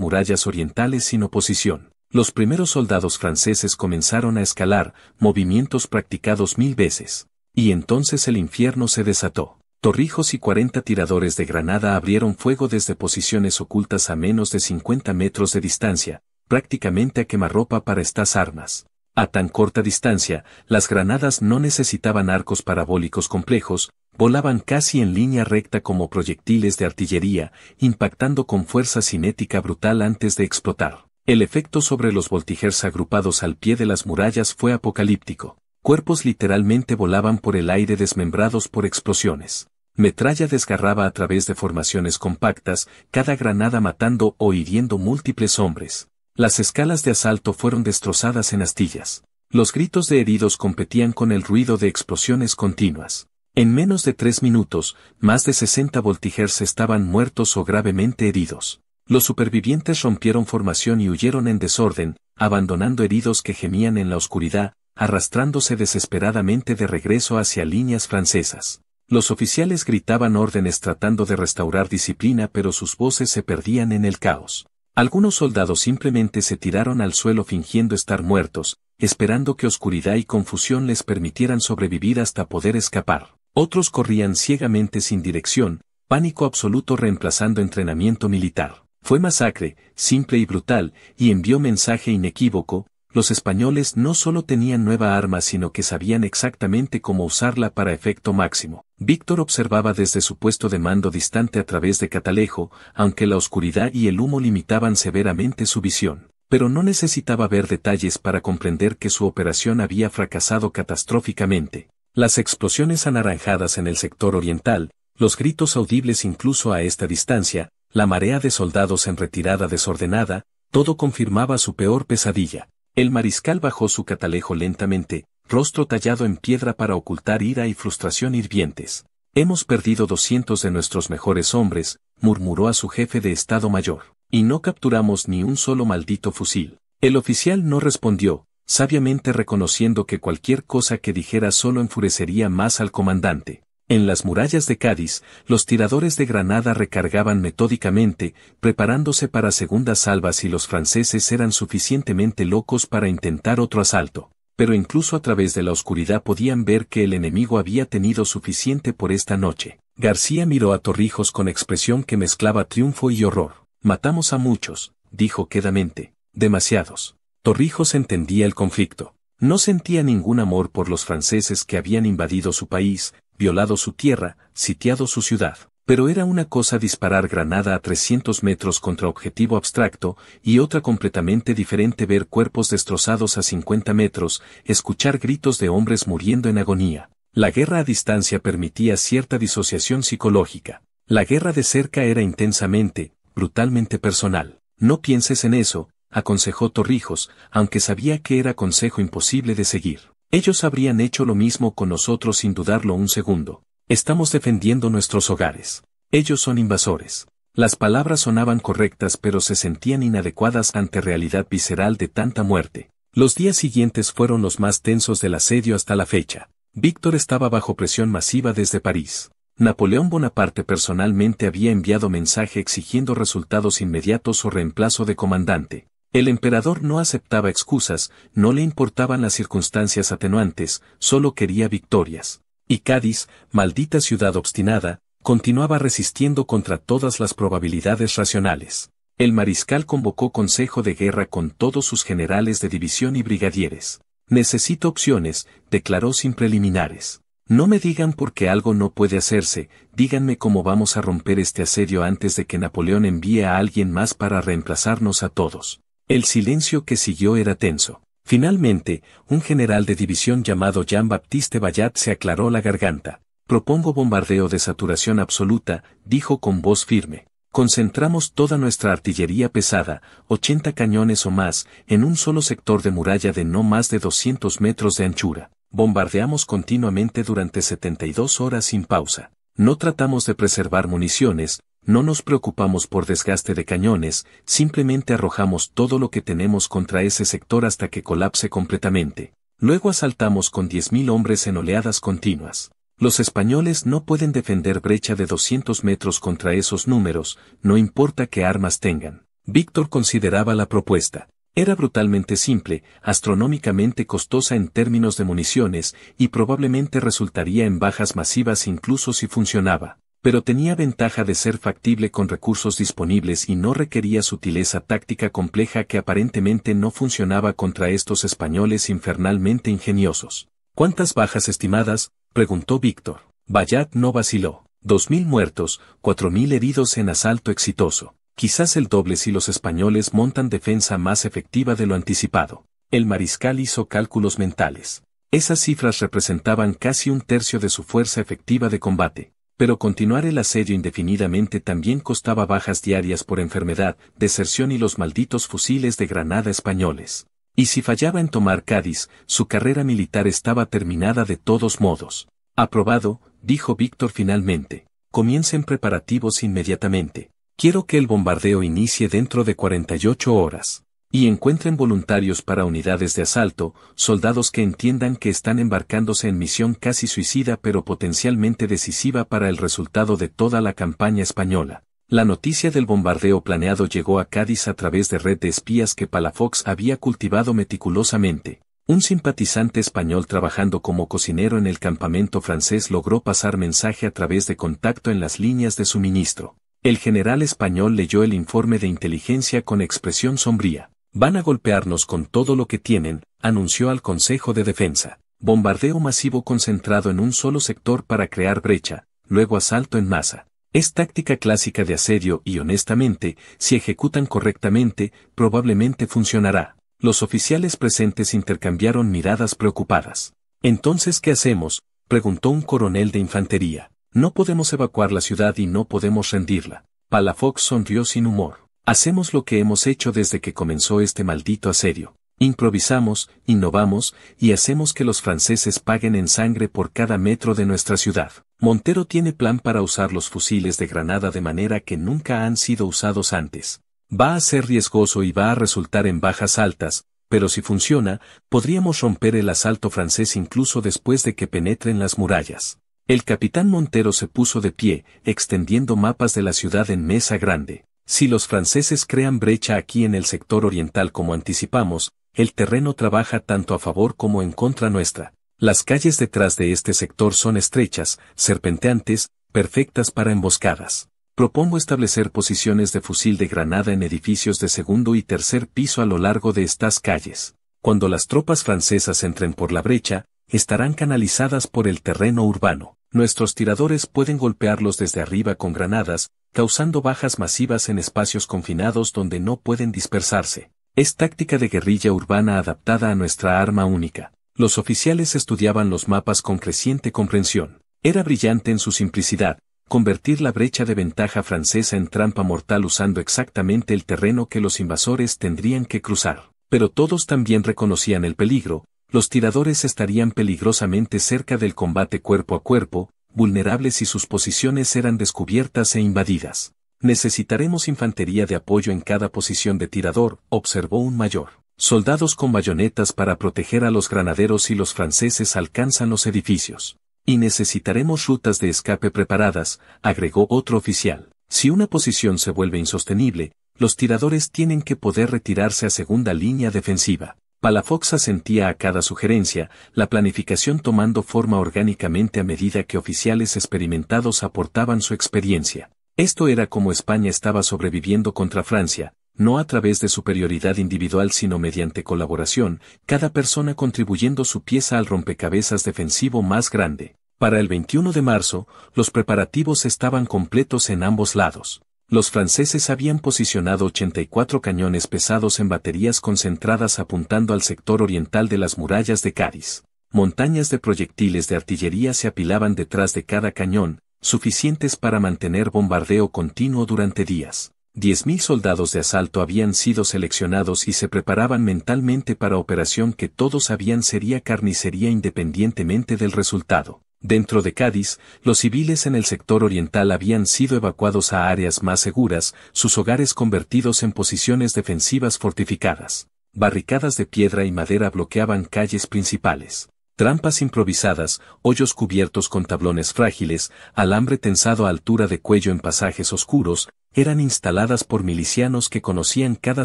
murallas orientales sin oposición. Los primeros soldados franceses comenzaron a escalar, movimientos practicados 1000 veces. Y entonces el infierno se desató. Torrijos y 40 tiradores de granada abrieron fuego desde posiciones ocultas a menos de 50 metros de distancia, prácticamente a quemarropa para estas armas. A tan corta distancia, las granadas no necesitaban arcos parabólicos complejos, volaban casi en línea recta como proyectiles de artillería, impactando con fuerza cinética brutal antes de explotar. El efecto sobre los voltigeurs agrupados al pie de las murallas fue apocalíptico. Cuerpos literalmente volaban por el aire desmembrados por explosiones. Metralla desgarraba a través de formaciones compactas, cada granada matando o hiriendo múltiples hombres. Las escalas de asalto fueron destrozadas en astillas. Los gritos de heridos competían con el ruido de explosiones continuas. En menos de 3 minutos, más de 60 voltigeurs estaban muertos o gravemente heridos. Los supervivientes rompieron formación y huyeron en desorden, abandonando heridos que gemían en la oscuridad, arrastrándose desesperadamente de regreso hacia líneas francesas. Los oficiales gritaban órdenes tratando de restaurar disciplina, pero sus voces se perdían en el caos. Algunos soldados simplemente se tiraron al suelo fingiendo estar muertos, esperando que oscuridad y confusión les permitieran sobrevivir hasta poder escapar. Otros corrían ciegamente sin dirección, pánico absoluto reemplazando entrenamiento militar. Fue masacre, simple y brutal, y envió mensaje inequívoco: los españoles no solo tenían nueva arma sino que sabían exactamente cómo usarla para efecto máximo. Víctor observaba desde su puesto de mando distante a través de catalejo, aunque la oscuridad y el humo limitaban severamente su visión. Pero no necesitaba ver detalles para comprender que su operación había fracasado catastróficamente. Las explosiones anaranjadas en el sector oriental, los gritos audibles incluso a esta distancia, la marea de soldados en retirada desordenada, todo confirmaba su peor pesadilla. El mariscal bajó su catalejo lentamente, rostro tallado en piedra para ocultar ira y frustración hirvientes. Hemos perdido 200 de nuestros mejores hombres, murmuró a su jefe de Estado Mayor, y no capturamos ni un solo maldito fusil. El oficial no respondió, sabiamente reconociendo que cualquier cosa que dijera solo enfurecería más al comandante. En las murallas de Cádiz, los tiradores de granada recargaban metódicamente, preparándose para segundas salvas y los franceses eran suficientemente locos para intentar otro asalto. Pero incluso a través de la oscuridad podían ver que el enemigo había tenido suficiente por esta noche. García miró a Torrijos con expresión que mezclaba triunfo y horror. Matamos a muchos, dijo quedamente. Demasiados. Torrijos entendía el conflicto. No sentía ningún amor por los franceses que habían invadido su país, violado su tierra, sitiado su ciudad. Pero era una cosa disparar granada a 300 metros contra objetivo abstracto, y otra completamente diferente ver cuerpos destrozados a 50 metros, escuchar gritos de hombres muriendo en agonía. La guerra a distancia permitía cierta disociación psicológica. La guerra de cerca era intensamente, brutalmente personal. No pienses en eso, aconsejó Torrijos, aunque sabía que era consejo imposible de seguir. Ellos habrían hecho lo mismo con nosotros sin dudarlo un segundo. Estamos defendiendo nuestros hogares. Ellos son invasores. Las palabras sonaban correctas pero se sentían inadecuadas ante realidad visceral de tanta muerte. Los días siguientes fueron los más tensos del asedio hasta la fecha. Víctor estaba bajo presión masiva desde París. Napoleón Bonaparte personalmente había enviado mensaje exigiendo resultados inmediatos o reemplazo de comandante. El emperador no aceptaba excusas, no le importaban las circunstancias atenuantes, solo quería victorias. Y Cádiz, maldita ciudad obstinada, continuaba resistiendo contra todas las probabilidades racionales. El mariscal convocó consejo de guerra con todos sus generales de división y brigadieres. Necesito opciones, declaró sin preliminares. No me digan por qué algo no puede hacerse, díganme cómo vamos a romper este asedio antes de que Napoleón envíe a alguien más para reemplazarnos a todos. El silencio que siguió era tenso. Finalmente, un general de división llamado Jean-Baptiste Bayat se aclaró la garganta. Propongo bombardeo de saturación absoluta, dijo con voz firme. Concentramos toda nuestra artillería pesada, 80 cañones o más, en un solo sector de muralla de no más de 200 metros de anchura. Bombardeamos continuamente durante 72 horas sin pausa. No tratamos de preservar municiones, no nos preocupamos por desgaste de cañones, simplemente arrojamos todo lo que tenemos contra ese sector hasta que colapse completamente. Luego asaltamos con 10.000 hombres en oleadas continuas. Los españoles no pueden defender brecha de 200 metros contra esos números, no importa qué armas tengan. Víctor consideraba la propuesta. Era brutalmente simple, astronómicamente costosa en términos de municiones, y probablemente resultaría en bajas masivas incluso si funcionaba. Pero tenía ventaja de ser factible con recursos disponibles y no requería sutileza táctica compleja que aparentemente no funcionaba contra estos españoles infernalmente ingeniosos. ¿Cuántas bajas estimadas?, preguntó Víctor. Bayat no vaciló. 2.000 muertos, 4.000 heridos en asalto exitoso. Quizás el doble si los españoles montan defensa más efectiva de lo anticipado. El mariscal hizo cálculos mentales. Esas cifras representaban casi un tercio de su fuerza efectiva de combate. Pero continuar el asedio indefinidamente también costaba bajas diarias por enfermedad, deserción y los malditos fusiles de granada españoles. Y si fallaba en tomar Cádiz, su carrera militar estaba terminada de todos modos. Aprobado, dijo Víctor finalmente. Comiencen preparativos inmediatamente. Quiero que el bombardeo inicie dentro de 48 horas. Y encuentren voluntarios para unidades de asalto, soldados que entiendan que están embarcándose en misión casi suicida pero potencialmente decisiva para el resultado de toda la campaña española. La noticia del bombardeo planeado llegó a Cádiz a través de red de espías que Palafox había cultivado meticulosamente. Un simpatizante español trabajando como cocinero en el campamento francés logró pasar mensaje a través de contacto en las líneas de suministro. El general español leyó el informe de inteligencia con expresión sombría. Van a golpearnos con todo lo que tienen, anunció al Consejo de Defensa. Bombardeo masivo concentrado en un solo sector para crear brecha, luego asalto en masa. Es táctica clásica de asedio y honestamente, si ejecutan correctamente, probablemente funcionará. Los oficiales presentes intercambiaron miradas preocupadas. ¿Entonces qué hacemos?, preguntó un coronel de infantería. No podemos evacuar la ciudad y no podemos rendirla. Palafox sonrió sin humor. Hacemos lo que hemos hecho desde que comenzó este maldito asedio. Improvisamos, innovamos, y hacemos que los franceses paguen en sangre por cada metro de nuestra ciudad. Montero tiene plan para usar los fusiles de granada de manera que nunca han sido usados antes. Va a ser riesgoso y va a resultar en bajas altas, pero si funciona, podríamos romper el asalto francés incluso después de que penetren las murallas. El capitán Montero se puso de pie, extendiendo mapas de la ciudad en mesa grande. Si los franceses crean brecha aquí en el sector oriental como anticipamos, el terreno trabaja tanto a favor como en contra nuestra. Las calles detrás de este sector son estrechas, serpenteantes, perfectas para emboscadas. Propongo establecer posiciones de fusil de granada en edificios de segundo y tercer piso a lo largo de estas calles. Cuando las tropas francesas entren por la brecha, estarán canalizadas por el terreno urbano. Nuestros tiradores pueden golpearlos desde arriba con granadas, causando bajas masivas en espacios confinados donde no pueden dispersarse. Es táctica de guerrilla urbana adaptada a nuestra arma única. Los oficiales estudiaban los mapas con creciente comprensión. Era brillante en su simplicidad, convertir la brecha de ventaja francesa en trampa mortal usando exactamente el terreno que los invasores tendrían que cruzar. Pero todos también reconocían el peligro. Los tiradores estarían peligrosamente cerca del combate cuerpo a cuerpo, vulnerables si sus posiciones eran descubiertas e invadidas. Necesitaremos infantería de apoyo en cada posición de tirador, observó un mayor. Soldados con bayonetas para proteger a los granaderos si los franceses alcanzan los edificios. Y necesitaremos rutas de escape preparadas, agregó otro oficial. Si una posición se vuelve insostenible, los tiradores tienen que poder retirarse a segunda línea defensiva. Palafox asentía a cada sugerencia, la planificación tomando forma orgánicamente a medida que oficiales experimentados aportaban su experiencia. Esto era como España estaba sobreviviendo contra Francia, no a través de superioridad individual sino mediante colaboración, cada persona contribuyendo su pieza al rompecabezas defensivo más grande. Para el 21 de marzo, los preparativos estaban completos en ambos lados. Los franceses habían posicionado 84 cañones pesados en baterías concentradas apuntando al sector oriental de las murallas de Cádiz. Montañas de proyectiles de artillería se apilaban detrás de cada cañón, suficientes para mantener bombardeo continuo durante días. 10.000 soldados de asalto habían sido seleccionados y se preparaban mentalmente para operación que todos sabían sería carnicería independientemente del resultado. Dentro de Cádiz, los civiles en el sector oriental habían sido evacuados a áreas más seguras, sus hogares convertidos en posiciones defensivas fortificadas. Barricadas de piedra y madera bloqueaban calles principales. Trampas improvisadas, hoyos cubiertos con tablones frágiles, alambre tensado a altura de cuello en pasajes oscuros, eran instaladas por milicianos que conocían cada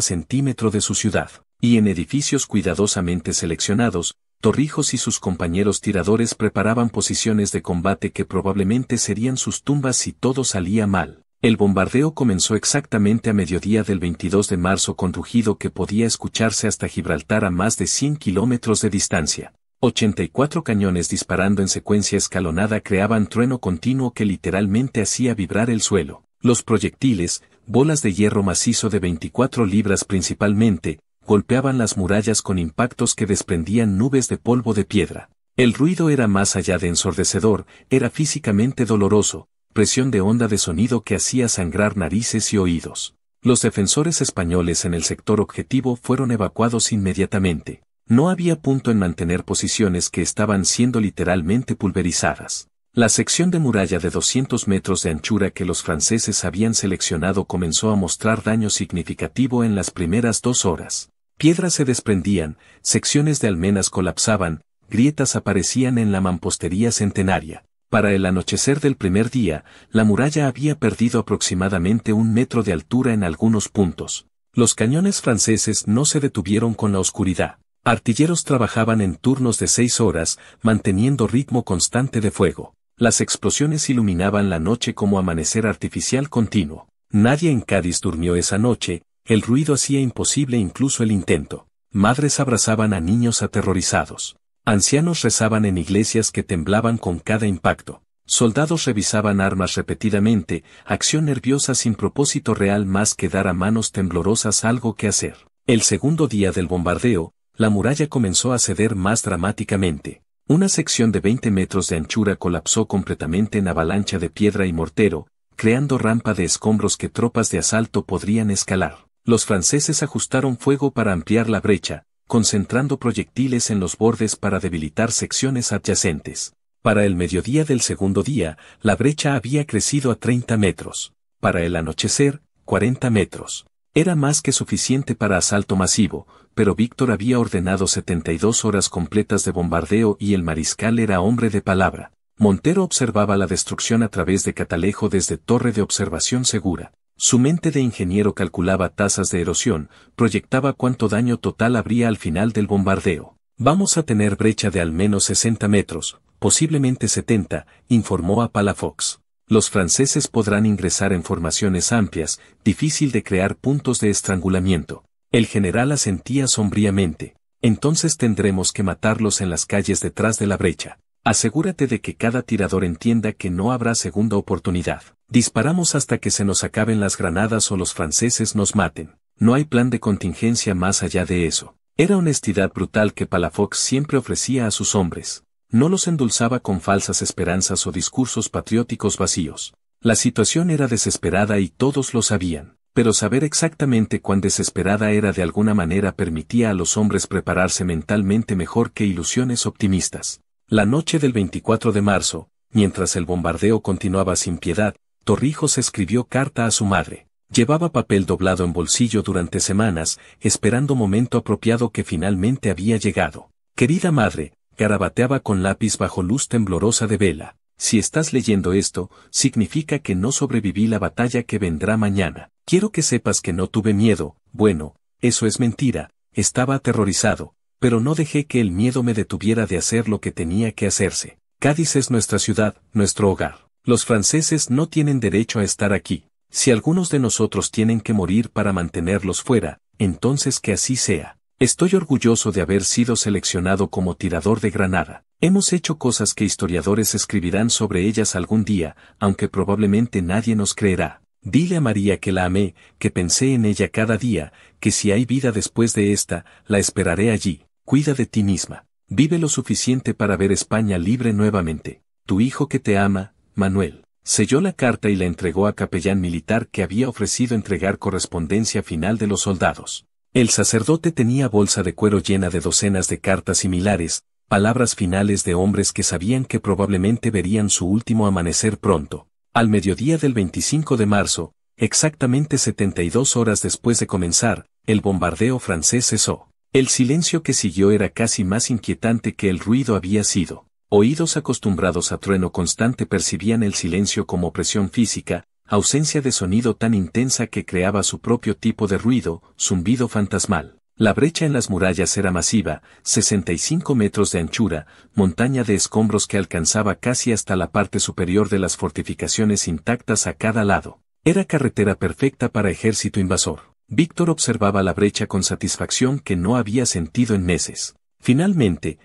centímetro de su ciudad, y en edificios cuidadosamente seleccionados, Torrijos y sus compañeros tiradores preparaban posiciones de combate que probablemente serían sus tumbas si todo salía mal. El bombardeo comenzó exactamente a mediodía del 22 de marzo con rugido que podía escucharse hasta Gibraltar a más de 100 kilómetros de distancia. 84 cañones disparando en secuencia escalonada creaban trueno continuo que literalmente hacía vibrar el suelo. Los proyectiles, bolas de hierro macizo de 24 libras principalmente, golpeaban las murallas con impactos que desprendían nubes de polvo de piedra. El ruido era más allá de ensordecedor, era físicamente doloroso, presión de onda de sonido que hacía sangrar narices y oídos. Los defensores españoles en el sector objetivo fueron evacuados inmediatamente. No había punto en mantener posiciones que estaban siendo literalmente pulverizadas. La sección de muralla de 200 metros de anchura que los franceses habían seleccionado comenzó a mostrar daño significativo en las primeras 2 horas. Piedras se desprendían, secciones de almenas colapsaban, grietas aparecían en la mampostería centenaria. Para el anochecer del primer día, la muralla había perdido aproximadamente 1 metro de altura en algunos puntos. Los cañones franceses no se detuvieron con la oscuridad. Artilleros trabajaban en turnos de 6 horas, manteniendo ritmo constante de fuego. Las explosiones iluminaban la noche como amanecer artificial continuo. Nadie en Cádiz durmió esa noche, el ruido hacía imposible incluso el intento. Madres abrazaban a niños aterrorizados. Ancianos rezaban en iglesias que temblaban con cada impacto. Soldados revisaban armas repetidamente, acción nerviosa sin propósito real más que dar a manos temblorosas algo que hacer. El segundo día del bombardeo, la muralla comenzó a ceder más dramáticamente. Una sección de 20 metros de anchura colapsó completamente en avalancha de piedra y mortero, creando rampa de escombros que tropas de asalto podrían escalar. Los franceses ajustaron fuego para ampliar la brecha, concentrando proyectiles en los bordes para debilitar secciones adyacentes. Para el mediodía del segundo día, la brecha había crecido a 30 metros. Para el anochecer, 40 metros. Era más que suficiente para asalto masivo, pero Víctor había ordenado 72 horas completas de bombardeo y el mariscal era hombre de palabra. Montero observaba la destrucción a través de catalejo desde torre de observación segura. Su mente de ingeniero calculaba tasas de erosión, proyectaba cuánto daño total habría al final del bombardeo. Vamos a tener brecha de al menos 60 metros, posiblemente 70, informó a Palafox. Los franceses podrán ingresar en formaciones amplias, difícil de crear puntos de estrangulamiento. El general asentía sombríamente. Entonces tendremos que matarlos en las calles detrás de la brecha. Asegúrate de que cada tirador entienda que no habrá segunda oportunidad. Disparamos hasta que se nos acaben las granadas o los franceses nos maten. No hay plan de contingencia más allá de eso. Era honestidad brutal que Palafox siempre ofrecía a sus hombres. No los endulzaba con falsas esperanzas o discursos patrióticos vacíos. La situación era desesperada y todos lo sabían, pero saber exactamente cuán desesperada era de alguna manera permitía a los hombres prepararse mentalmente mejor que ilusiones optimistas. La noche del 24 de marzo, mientras el bombardeo continuaba sin piedad, Torrijos escribió carta a su madre. Llevaba papel doblado en bolsillo durante semanas, esperando momento apropiado que finalmente había llegado. Querida madre, garabateaba con lápiz bajo luz temblorosa de vela. Si estás leyendo esto, significa que no sobreviví la batalla que vendrá mañana. Quiero que sepas que no tuve miedo, bueno, eso es mentira, estaba aterrorizado, pero no dejé que el miedo me detuviera de hacer lo que tenía que hacerse. Cádiz es nuestra ciudad, nuestro hogar. Los franceses no tienen derecho a estar aquí. Si algunos de nosotros tienen que morir para mantenerlos fuera, entonces que así sea. Estoy orgulloso de haber sido seleccionado como tirador de granada. Hemos hecho cosas que historiadores escribirán sobre ellas algún día, aunque probablemente nadie nos creerá. Dile a María que la amé, que pensé en ella cada día, que si hay vida después de esta, la esperaré allí. Cuida de ti misma. Vive lo suficiente para ver España libre nuevamente. Tu hijo que te ama, Manuel. Selló la carta y la entregó a capellán militar que había ofrecido entregar correspondencia final de los soldados. El sacerdote tenía bolsa de cuero llena de docenas de cartas similares, palabras finales de hombres que sabían que probablemente verían su último amanecer pronto. Al mediodía del 25 de marzo, exactamente 72 horas después de comenzar, el bombardeo francés cesó. El silencio que siguió era casi más inquietante que el ruido había sido. Oídos acostumbrados a trueno constante percibían el silencio como presión física, ausencia de sonido tan intensa que creaba su propio tipo de ruido, zumbido fantasmal. La brecha en las murallas era masiva, 65 metros de anchura, montaña de escombros que alcanzaba casi hasta la parte superior de las fortificaciones intactas a cada lado. Era carretera perfecta para ejército invasor. Víctor observaba la brecha con satisfacción que no había sentido en meses. Finalmente,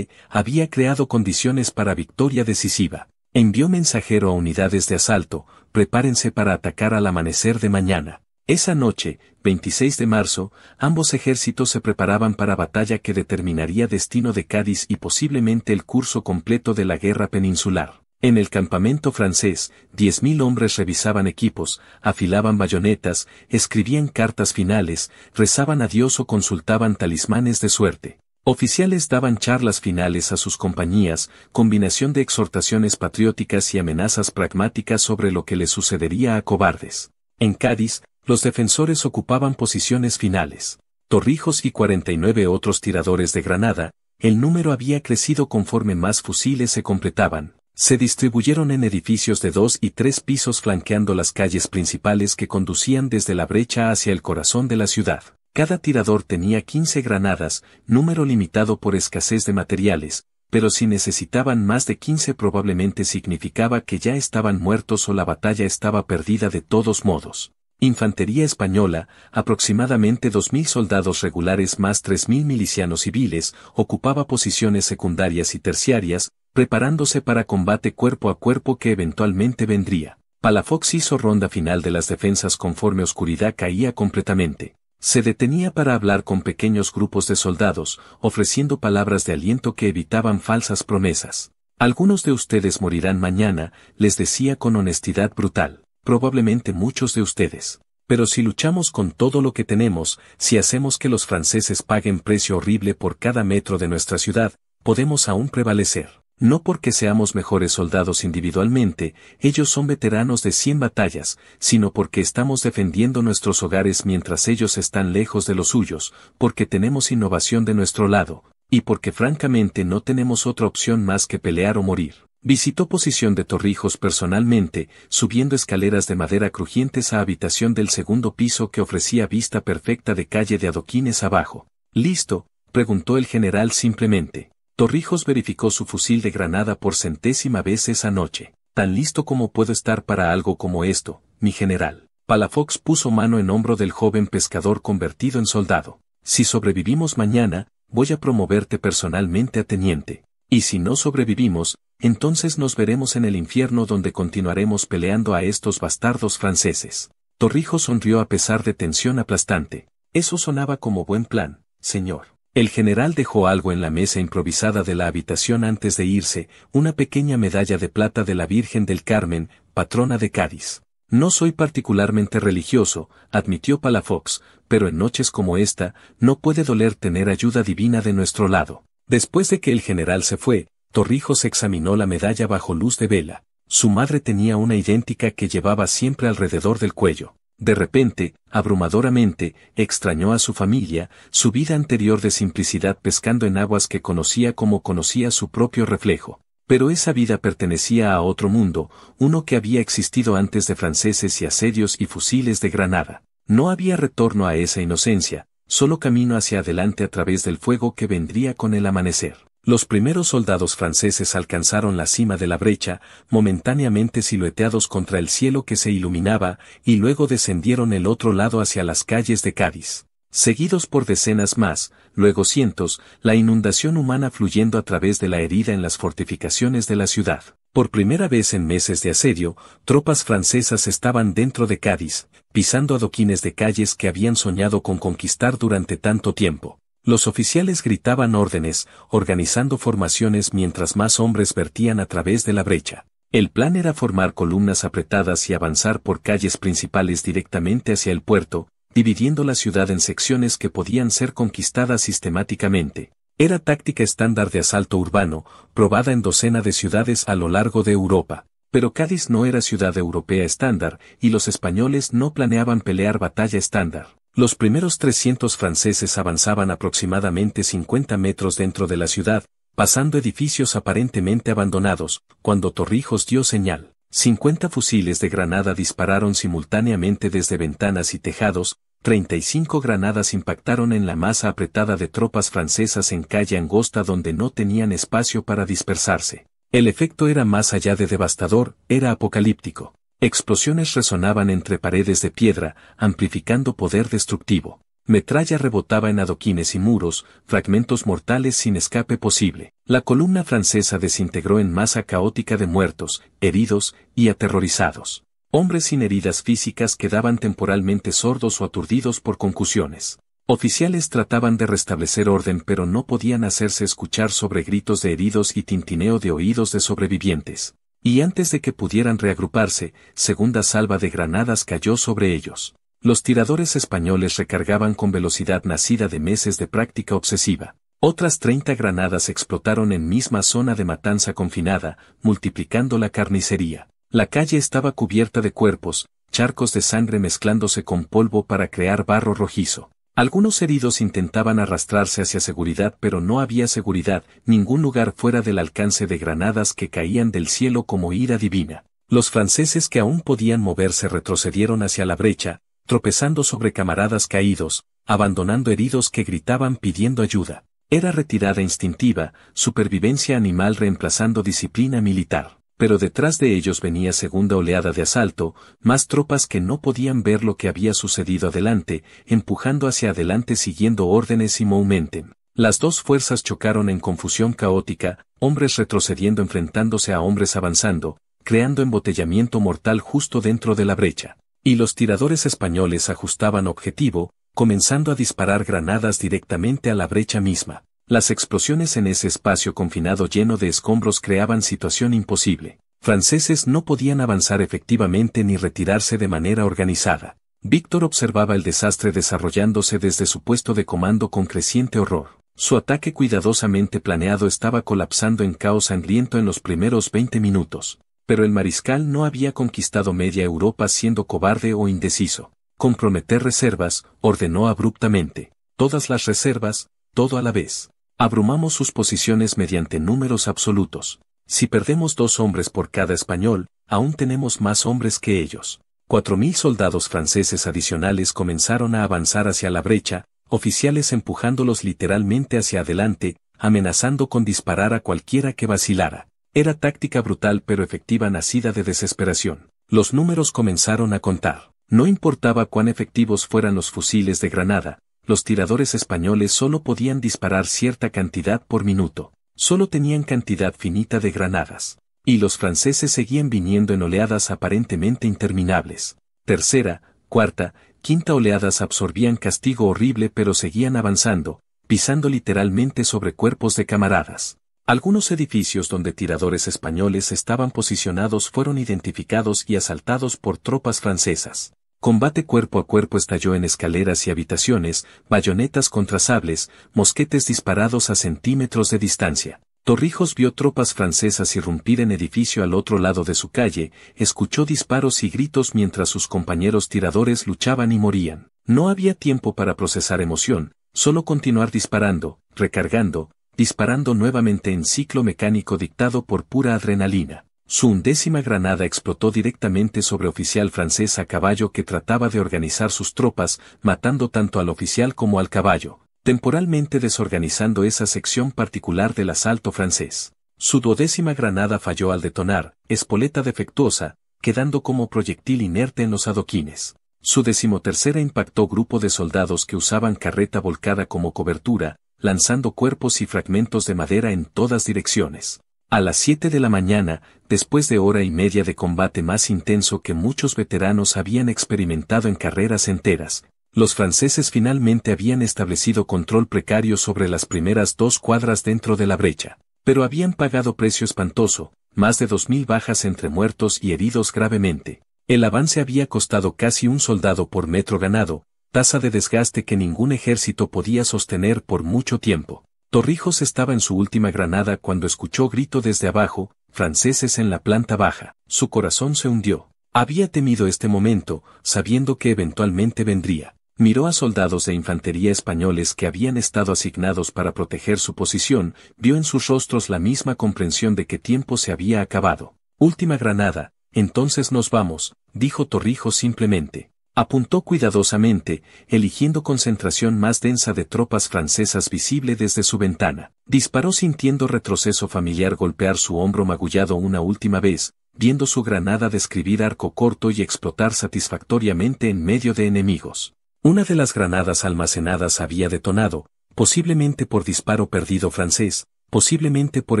había creado condiciones para victoria decisiva. Envió mensajero a unidades de asalto, prepárense para atacar al amanecer de mañana. Esa noche, 26 de marzo, ambos ejércitos se preparaban para batalla que determinaría destino de Cádiz y posiblemente el curso completo de la guerra peninsular. En el campamento francés, 10.000 hombres revisaban equipos, afilaban bayonetas, escribían cartas finales, rezaban a Dios o consultaban talismanes de suerte. Oficiales daban charlas finales a sus compañías, combinación de exhortaciones patrióticas y amenazas pragmáticas sobre lo que les sucedería a cobardes. En Cádiz, los defensores ocupaban posiciones finales. Torrijos y 49 otros tiradores de granada, el número había crecido conforme más fusiles se completaban. Se distribuyeron en edificios de 2 y 3 pisos flanqueando las calles principales que conducían desde la brecha hacia el corazón de la ciudad. Cada tirador tenía 15 granadas, número limitado por escasez de materiales, pero si necesitaban más de 15 probablemente significaba que ya estaban muertos o la batalla estaba perdida de todos modos. Infantería española, aproximadamente 2.000 soldados regulares más 3.000 milicianos civiles, ocupaba posiciones secundarias y terciarias, preparándose para combate cuerpo a cuerpo que eventualmente vendría. Palafox hizo ronda final de las defensas conforme oscuridad caía completamente. Se detenía para hablar con pequeños grupos de soldados, ofreciendo palabras de aliento que evitaban falsas promesas. Algunos de ustedes morirán mañana, les decía con honestidad brutal. Probablemente muchos de ustedes. Pero si luchamos con todo lo que tenemos, si hacemos que los franceses paguen precio horrible por cada metro de nuestra ciudad, podemos aún prevalecer. No porque seamos mejores soldados individualmente, ellos son veteranos de 100 batallas, sino porque estamos defendiendo nuestros hogares mientras ellos están lejos de los suyos, porque tenemos innovación de nuestro lado, y porque francamente no tenemos otra opción más que pelear o morir. Visitó posición de Torrijos personalmente, subiendo escaleras de madera crujientes a habitación del segundo piso que ofrecía vista perfecta de calle de adoquines abajo. ¿Listo?, preguntó el general simplemente. Torrijos verificó su fusil de granada por 100ª vez esa noche. Tan listo como puedo estar para algo como esto, mi general. Palafox puso mano en hombro del joven pescador convertido en soldado. Si sobrevivimos mañana, voy a promoverte personalmente a teniente. Y si no sobrevivimos, entonces nos veremos en el infierno donde continuaremos peleando a estos bastardos franceses. Torrijos sonrió a pesar de tensión aplastante. Eso sonaba como buen plan, señor. El general dejó algo en la mesa improvisada de la habitación antes de irse, una pequeña medalla de plata de la Virgen del Carmen, patrona de Cádiz. No soy particularmente religioso, admitió Palafox, pero en noches como esta, no puede doler tener ayuda divina de nuestro lado. Después de que el general se fue, Torrijos examinó la medalla bajo luz de vela. Su madre tenía una idéntica que llevaba siempre alrededor del cuello. De repente, abrumadoramente, extrañó a su familia, su vida anterior de simplicidad pescando en aguas que conocía como conocía su propio reflejo. Pero esa vida pertenecía a otro mundo, uno que había existido antes de franceses y asedios y fusiles de granada. No había retorno a esa inocencia, solo camino hacia adelante a través del fuego que vendría con el amanecer. Los primeros soldados franceses alcanzaron la cima de la brecha, momentáneamente silueteados contra el cielo que se iluminaba, y luego descendieron el otro lado hacia las calles de Cádiz. Seguidos por decenas más, luego cientos, la inundación humana fluyendo a través de la herida en las fortificaciones de la ciudad. Por primera vez en meses de asedio, tropas francesas estaban dentro de Cádiz, pisando adoquines de calles que habían soñado con conquistar durante tanto tiempo. Los oficiales gritaban órdenes, organizando formaciones mientras más hombres vertían a través de la brecha. El plan era formar columnas apretadas y avanzar por calles principales directamente hacia el puerto, dividiendo la ciudad en secciones que podían ser conquistadas sistemáticamente. Era táctica estándar de asalto urbano, probada en docena de ciudades a lo largo de Europa. Pero Cádiz no era ciudad europea estándar, y los españoles no planeaban pelear batalla estándar. Los primeros 300 franceses avanzaban aproximadamente 50 metros dentro de la ciudad, pasando edificios aparentemente abandonados, cuando Torrijos dio señal. 50 fusiles de granada dispararon simultáneamente desde ventanas y tejados, 35 granadas impactaron en la masa apretada de tropas francesas en calle angosta donde no tenían espacio para dispersarse. El efecto era más allá de devastador, era apocalíptico. Explosiones resonaban entre paredes de piedra, amplificando poder destructivo. Metralla rebotaba en adoquines y muros, fragmentos mortales sin escape posible. La columna francesa desintegró en masa caótica de muertos, heridos y aterrorizados. Hombres sin heridas físicas quedaban temporalmente sordos o aturdidos por concusiones. Oficiales trataban de restablecer orden pero no podían hacerse escuchar sobre gritos de heridos y tintineo de oídos de sobrevivientes. Y antes de que pudieran reagruparse, segunda salva de granadas cayó sobre ellos. Los tiradores españoles recargaban con velocidad nacida de meses de práctica obsesiva. Otras 30 granadas explotaron en misma zona de matanza confinada, multiplicando la carnicería. La calle estaba cubierta de cuerpos, charcos de sangre mezclándose con polvo para crear barro rojizo. Algunos heridos intentaban arrastrarse hacia seguridad pero no había seguridad, ningún lugar fuera del alcance de granadas que caían del cielo como ira divina. Los franceses que aún podían moverse retrocedieron hacia la brecha, tropezando sobre camaradas caídos, abandonando heridos que gritaban pidiendo ayuda. Era retirada instintiva, supervivencia animal reemplazando disciplina militar. Pero detrás de ellos venía segunda oleada de asalto, más tropas que no podían ver lo que había sucedido adelante, empujando hacia adelante siguiendo órdenes y movimenten. Las dos fuerzas chocaron en confusión caótica, hombres retrocediendo enfrentándose a hombres avanzando, creando embotellamiento mortal justo dentro de la brecha. Y los tiradores españoles ajustaban objetivo, comenzando a disparar granadas directamente a la brecha misma. Las explosiones en ese espacio confinado lleno de escombros creaban situación imposible. Franceses no podían avanzar efectivamente ni retirarse de manera organizada. Víctor observaba el desastre desarrollándose desde su puesto de comando con creciente horror. Su ataque cuidadosamente planeado estaba colapsando en caos sangriento en los primeros 20 minutos. Pero el mariscal no había conquistado media Europa siendo cobarde o indeciso. Comprometer reservas, ordenó abruptamente. Todas las reservas, todo a la vez. Abrumamos sus posiciones mediante números absolutos. Si perdemos 2 hombres por cada español, aún tenemos más hombres que ellos. 4.000 soldados franceses adicionales comenzaron a avanzar hacia la brecha, oficiales empujándolos literalmente hacia adelante, amenazando con disparar a cualquiera que vacilara. Era táctica brutal pero efectiva nacida de desesperación. Los números comenzaron a contar. No importaba cuán efectivos fueran los fusiles de granada, los tiradores españoles solo podían disparar cierta cantidad por minuto. Solo tenían cantidad finita de granadas. Y los franceses seguían viniendo en oleadas aparentemente interminables. Tercera, cuarta, quinta oleadas absorbían castigo horrible pero seguían avanzando, pisando literalmente sobre cuerpos de camaradas. Algunos edificios donde tiradores españoles estaban posicionados fueron identificados y asaltados por tropas francesas. Combate cuerpo a cuerpo estalló en escaleras y habitaciones, bayonetas contra sables, mosquetes disparados a centímetros de distancia. Torrijos vio tropas francesas irrumpir en edificio al otro lado de su calle, escuchó disparos y gritos mientras sus compañeros tiradores luchaban y morían. No había tiempo para procesar emoción, solo continuar disparando, recargando, disparando nuevamente en ciclo mecánico dictado por pura adrenalina. Su 11ª granada explotó directamente sobre oficial francés a caballo que trataba de organizar sus tropas, matando tanto al oficial como al caballo, temporalmente desorganizando esa sección particular del asalto francés. Su 12ª granada falló al detonar, espoleta defectuosa, quedando como proyectil inerte en los adoquines. Su 13ª impactó grupo de soldados que usaban carreta volcada como cobertura, lanzando cuerpos y fragmentos de madera en todas direcciones. A las 7 de la mañana, después de hora y media de combate más intenso que muchos veteranos habían experimentado en carreras enteras, los franceses finalmente habían establecido control precario sobre las primeras 2 cuadras dentro de la brecha. Pero habían pagado precio espantoso, más de 2.000 bajas entre muertos y heridos gravemente. El avance había costado casi un soldado por metro ganado, tasa de desgaste que ningún ejército podía sostener por mucho tiempo. Torrijos estaba en su última granada cuando escuchó grito desde abajo, franceses en la planta baja. Su corazón se hundió. Había temido este momento, sabiendo que eventualmente vendría. Miró a soldados de infantería españoles que habían estado asignados para proteger su posición, vio en sus rostros la misma comprensión de que tiempo se había acabado. Última granada, entonces nos vamos, dijo Torrijos simplemente. Apuntó cuidadosamente, eligiendo concentración más densa de tropas francesas visible desde su ventana. Disparó sintiendo retroceso familiar golpear su hombro magullado una última vez, viendo su granada describir arco corto y explotar satisfactoriamente en medio de enemigos. Una de las granadas almacenadas había detonado, posiblemente por disparo perdido francés, posiblemente por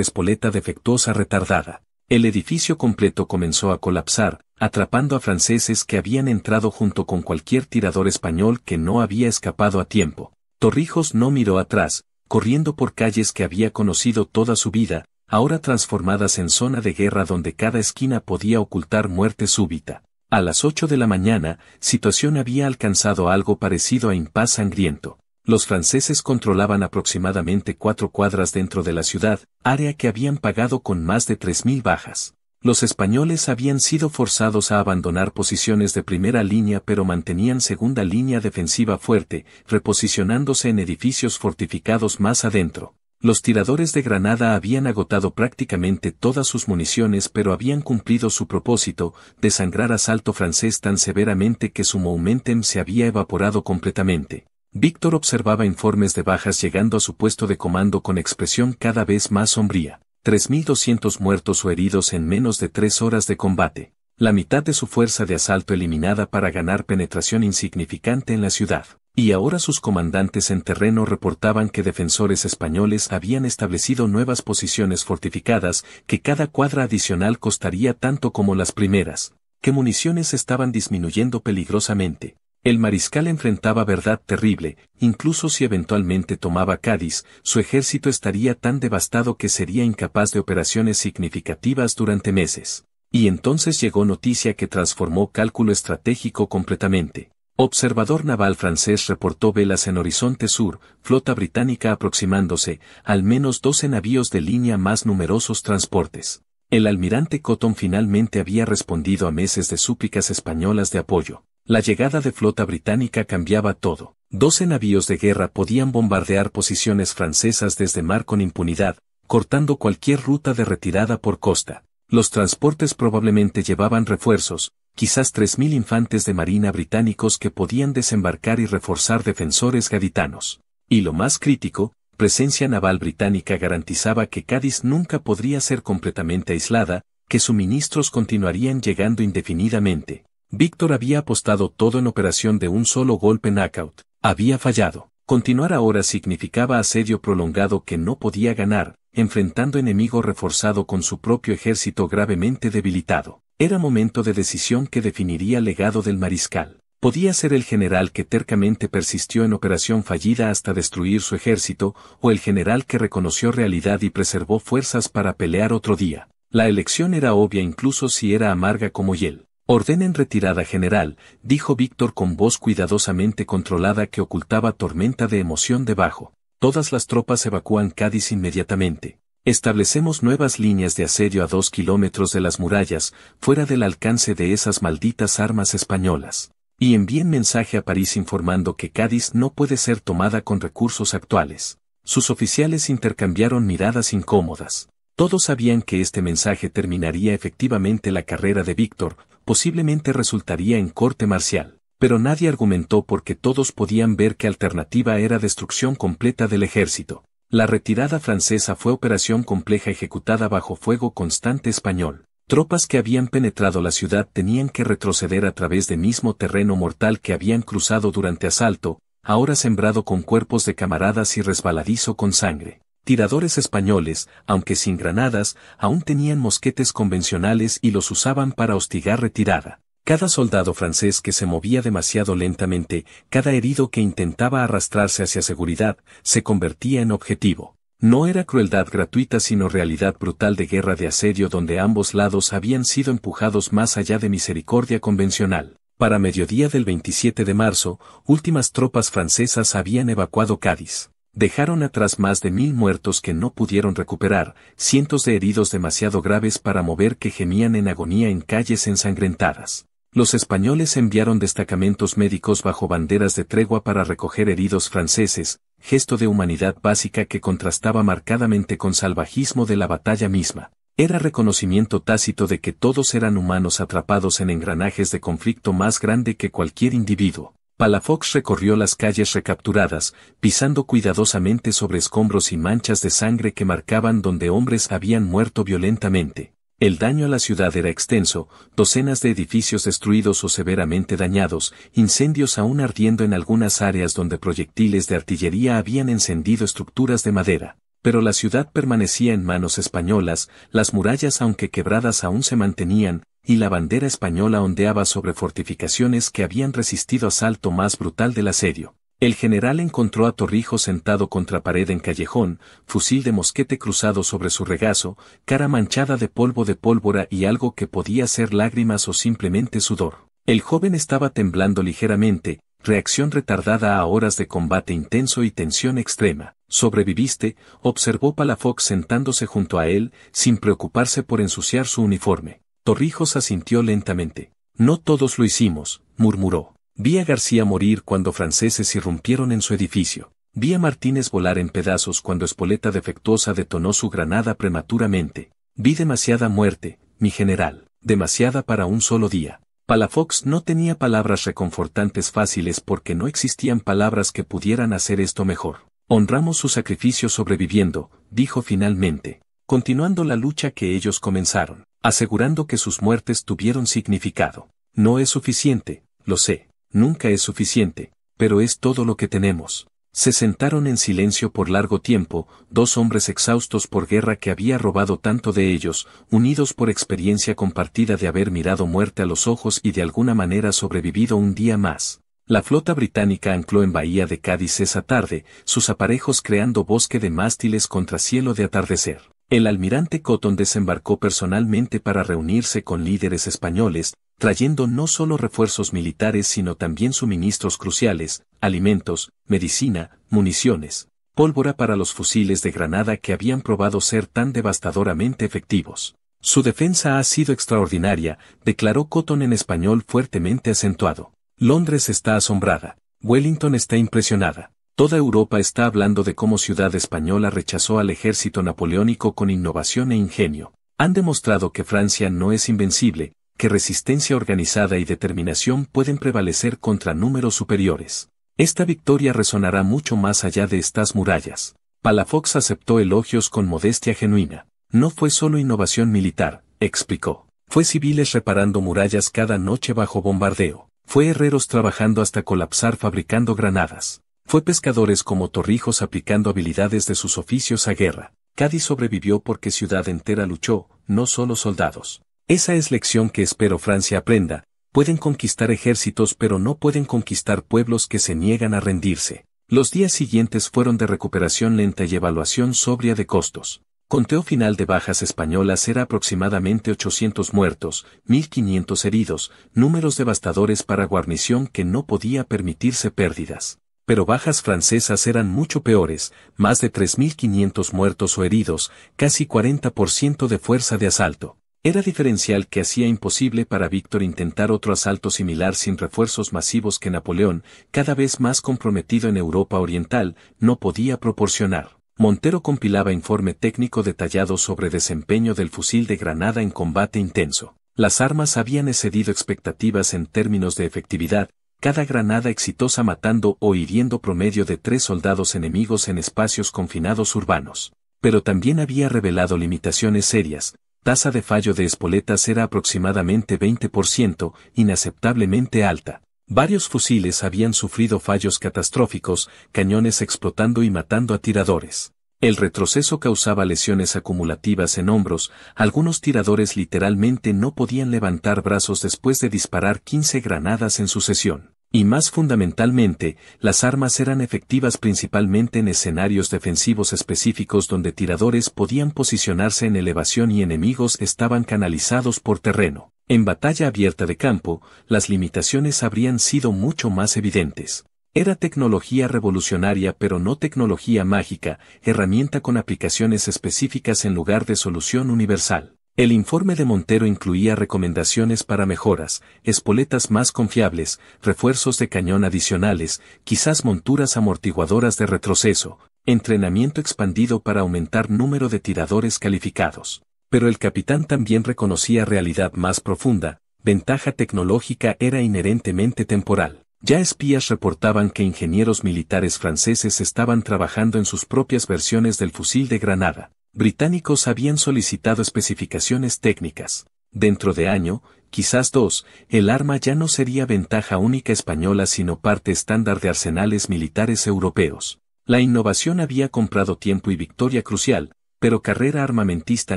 espoleta defectuosa retardada. El edificio completo comenzó a colapsar, atrapando a franceses que habían entrado junto con cualquier tirador español que no había escapado a tiempo. Torrijos no miró atrás, corriendo por calles que había conocido toda su vida, ahora transformadas en zona de guerra donde cada esquina podía ocultar muerte súbita. A las 8 de la mañana, situación había alcanzado algo parecido a impas sangriento. Los franceses controlaban aproximadamente 4 cuadras dentro de la ciudad, área que habían pagado con más de 3.000 bajas. Los españoles habían sido forzados a abandonar posiciones de primera línea pero mantenían segunda línea defensiva fuerte, reposicionándose en edificios fortificados más adentro. Los tiradores de granada habían agotado prácticamente todas sus municiones pero habían cumplido su propósito, desangrar asalto francés tan severamente que su momentum se había evaporado completamente. Víctor observaba informes de bajas llegando a su puesto de comando con expresión cada vez más sombría. 3.200 muertos o heridos en menos de 3 horas de combate. La mitad de su fuerza de asalto eliminada para ganar penetración insignificante en la ciudad. Y ahora sus comandantes en terreno reportaban que defensores españoles habían establecido nuevas posiciones fortificadas, que cada cuadra adicional costaría tanto como las primeras, que municiones estaban disminuyendo peligrosamente. El mariscal enfrentaba verdad terrible, incluso si eventualmente tomaba Cádiz, su ejército estaría tan devastado que sería incapaz de operaciones significativas durante meses. Y entonces llegó noticia que transformó cálculo estratégico completamente. Observador naval francés reportó velas en horizonte sur, flota británica aproximándose, al menos 12 navíos de línea más numerosos transportes. El almirante Cotton finalmente había respondido a meses de súplicas españolas de apoyo. La llegada de flota británica cambiaba todo. 12 navíos de guerra podían bombardear posiciones francesas desde mar con impunidad, cortando cualquier ruta de retirada por costa. Los transportes probablemente llevaban refuerzos, quizás 3.000 infantes de marina británicos que podían desembarcar y reforzar defensores gaditanos. Y lo más crítico, presencia naval británica garantizaba que Cádiz nunca podría ser completamente aislada, que suministros continuarían llegando indefinidamente. Víctor había apostado todo en operación de un solo golpe knockout. Había fallado. Continuar ahora significaba asedio prolongado que no podía ganar, enfrentando enemigo reforzado con su propio ejército gravemente debilitado. Era momento de decisión que definiría el legado del mariscal. Podía ser el general que tercamente persistió en operación fallida hasta destruir su ejército, o el general que reconoció realidad y preservó fuerzas para pelear otro día. La elección era obvia incluso si era amarga como hiel. Ordenen retirada general, dijo Víctor con voz cuidadosamente controlada que ocultaba tormenta de emoción debajo. Todas las tropas evacúan Cádiz inmediatamente. Establecemos nuevas líneas de asedio a 2 kilómetros de las murallas, fuera del alcance de esas malditas armas españolas. Y envíen mensaje a París informando que Cádiz no puede ser tomada con recursos actuales. Sus oficiales intercambiaron miradas incómodas. Todos sabían que este mensaje terminaría efectivamente la carrera de Víctor, posiblemente resultaría en corte marcial, pero nadie argumentó porque todos podían ver que alternativa era destrucción completa del ejército. La retirada francesa fue operación compleja ejecutada bajo fuego constante español. Tropas que habían penetrado la ciudad tenían que retroceder a través de mismo terreno mortal que habían cruzado durante asalto, ahora sembrado con cuerpos de camaradas y resbaladizo con sangre. Tiradores españoles, aunque sin granadas, aún tenían mosquetes convencionales y los usaban para hostigar retirada. Cada soldado francés que se movía demasiado lentamente, cada herido que intentaba arrastrarse hacia seguridad, se convertía en objetivo. No era crueldad gratuita sino realidad brutal de guerra de asedio donde ambos lados habían sido empujados más allá de misericordia convencional. Para mediodía del 27 de marzo, últimas tropas francesas habían evacuado Cádiz. Dejaron atrás más de 1000 muertos que no pudieron recuperar, cientos de heridos demasiado graves para mover que gemían en agonía en calles ensangrentadas. Los españoles enviaron destacamentos médicos bajo banderas de tregua para recoger heridos franceses, gesto de humanidad básica que contrastaba marcadamente con salvajismo de la batalla misma. Era reconocimiento tácito de que todos eran humanos atrapados en engranajes de conflicto más grande que cualquier individuo. Palafox recorrió las calles recapturadas, pisando cuidadosamente sobre escombros y manchas de sangre que marcaban donde hombres habían muerto violentamente. El daño a la ciudad era extenso, docenas de edificios destruidos o severamente dañados, incendios aún ardiendo en algunas áreas donde proyectiles de artillería habían encendido estructuras de madera. Pero la ciudad permanecía en manos españolas, las murallas aunque quebradas aún se mantenían, y la bandera española ondeaba sobre fortificaciones que habían resistido asalto más brutal del asedio. El general encontró a Torrijos sentado contra pared en callejón, fusil de mosquete cruzado sobre su regazo, cara manchada de polvo de pólvora y algo que podía ser lágrimas o simplemente sudor. El joven estaba temblando ligeramente, reacción retardada a horas de combate intenso y tensión extrema. ¿Sobreviviste?, observó Palafox sentándose junto a él, sin preocuparse por ensuciar su uniforme. Torrijos asintió lentamente. No todos lo hicimos, murmuró. Vi a García morir cuando franceses irrumpieron en su edificio. Vi a Martínez volar en pedazos cuando Espoleta defectuosa detonó su granada prematuramente. Vi demasiada muerte, mi general, demasiada para un solo día. Palafox no tenía palabras reconfortantes fáciles porque no existían palabras que pudieran hacer esto mejor. Honramos su sacrificio sobreviviendo, dijo finalmente, continuando la lucha que ellos comenzaron, asegurando que sus muertes tuvieron significado. No es suficiente, lo sé. Nunca es suficiente, pero es todo lo que tenemos. Se sentaron en silencio por largo tiempo, dos hombres exhaustos por guerra que había robado tanto de ellos, unidos por experiencia compartida de haber mirado muerte a los ojos y de alguna manera sobrevivido un día más. La flota británica ancló en Bahía de Cádiz esa tarde, sus aparejos creando bosque de mástiles contra cielo de atardecer. El almirante Cotton desembarcó personalmente para reunirse con líderes españoles, trayendo no solo refuerzos militares sino también suministros cruciales, alimentos, medicina, municiones, pólvora para los fusiles de granada que habían probado ser tan devastadoramente efectivos. Su defensa ha sido extraordinaria, declaró Cotton en español fuertemente acentuado. Londres está asombrada. Wellington está impresionada. Toda Europa está hablando de cómo Ciudad Española rechazó al ejército napoleónico con innovación e ingenio. Han demostrado que Francia no es invencible, que resistencia organizada y determinación pueden prevalecer contra números superiores. Esta victoria resonará mucho más allá de estas murallas. Palafox aceptó elogios con modestia genuina. No fue solo innovación militar, explicó. Fue civiles reparando murallas cada noche bajo bombardeo. Fue herreros trabajando hasta colapsar fabricando granadas. Fue pescadores como Torrijos aplicando habilidades de sus oficios a guerra. Cádiz sobrevivió porque ciudad entera luchó, no solo soldados. Esa es lección que espero Francia aprenda. Pueden conquistar ejércitos pero no pueden conquistar pueblos que se niegan a rendirse. Los días siguientes fueron de recuperación lenta y evaluación sobria de costos. Conteo final de bajas españolas era aproximadamente 800 muertos, 1500 heridos, números devastadores para guarnición que no podía permitirse pérdidas. Pero bajas francesas eran mucho peores, más de 3500 muertos o heridos, casi 40% de fuerza de asalto. Era diferencial que hacía imposible para Víctor intentar otro asalto similar sin refuerzos masivos que Napoleón, cada vez más comprometido en Europa Oriental, no podía proporcionar. Montero compilaba informe técnico detallado sobre desempeño del fusil de granada en combate intenso. Las armas habían excedido expectativas en términos de efectividad, cada granada exitosa matando o hiriendo promedio de 3 soldados enemigos en espacios confinados urbanos. Pero también había revelado limitaciones serias. Tasa de fallo de espoletas era aproximadamente 20%, inaceptablemente alta. Varios fusiles habían sufrido fallos catastróficos, cañones explotando y matando a tiradores. El retroceso causaba lesiones acumulativas en hombros, algunos tiradores literalmente no podían levantar brazos después de disparar 15 granadas en sucesión. Y más fundamentalmente, las armas eran efectivas principalmente en escenarios defensivos específicos donde tiradores podían posicionarse en elevación y enemigos estaban canalizados por terreno. En batalla abierta de campo, las limitaciones habrían sido mucho más evidentes. Era tecnología revolucionaria pero no tecnología mágica, herramienta con aplicaciones específicas en lugar de solución universal. El informe de Montero incluía recomendaciones para mejoras, espoletas más confiables, refuerzos de cañón adicionales, quizás monturas amortiguadoras de retroceso, entrenamiento expandido para aumentar número de tiradores calificados. Pero el capitán también reconocía realidad más profunda: ventaja tecnológica era inherentemente temporal. Ya espías reportaban que ingenieros militares franceses estaban trabajando en sus propias versiones del fusil de granada. Británicos habían solicitado especificaciones técnicas. Dentro de año, quizás dos, el arma ya no sería ventaja única española sino parte estándar de arsenales militares europeos. La innovación había comprado tiempo y victoria crucial, pero carrera armamentista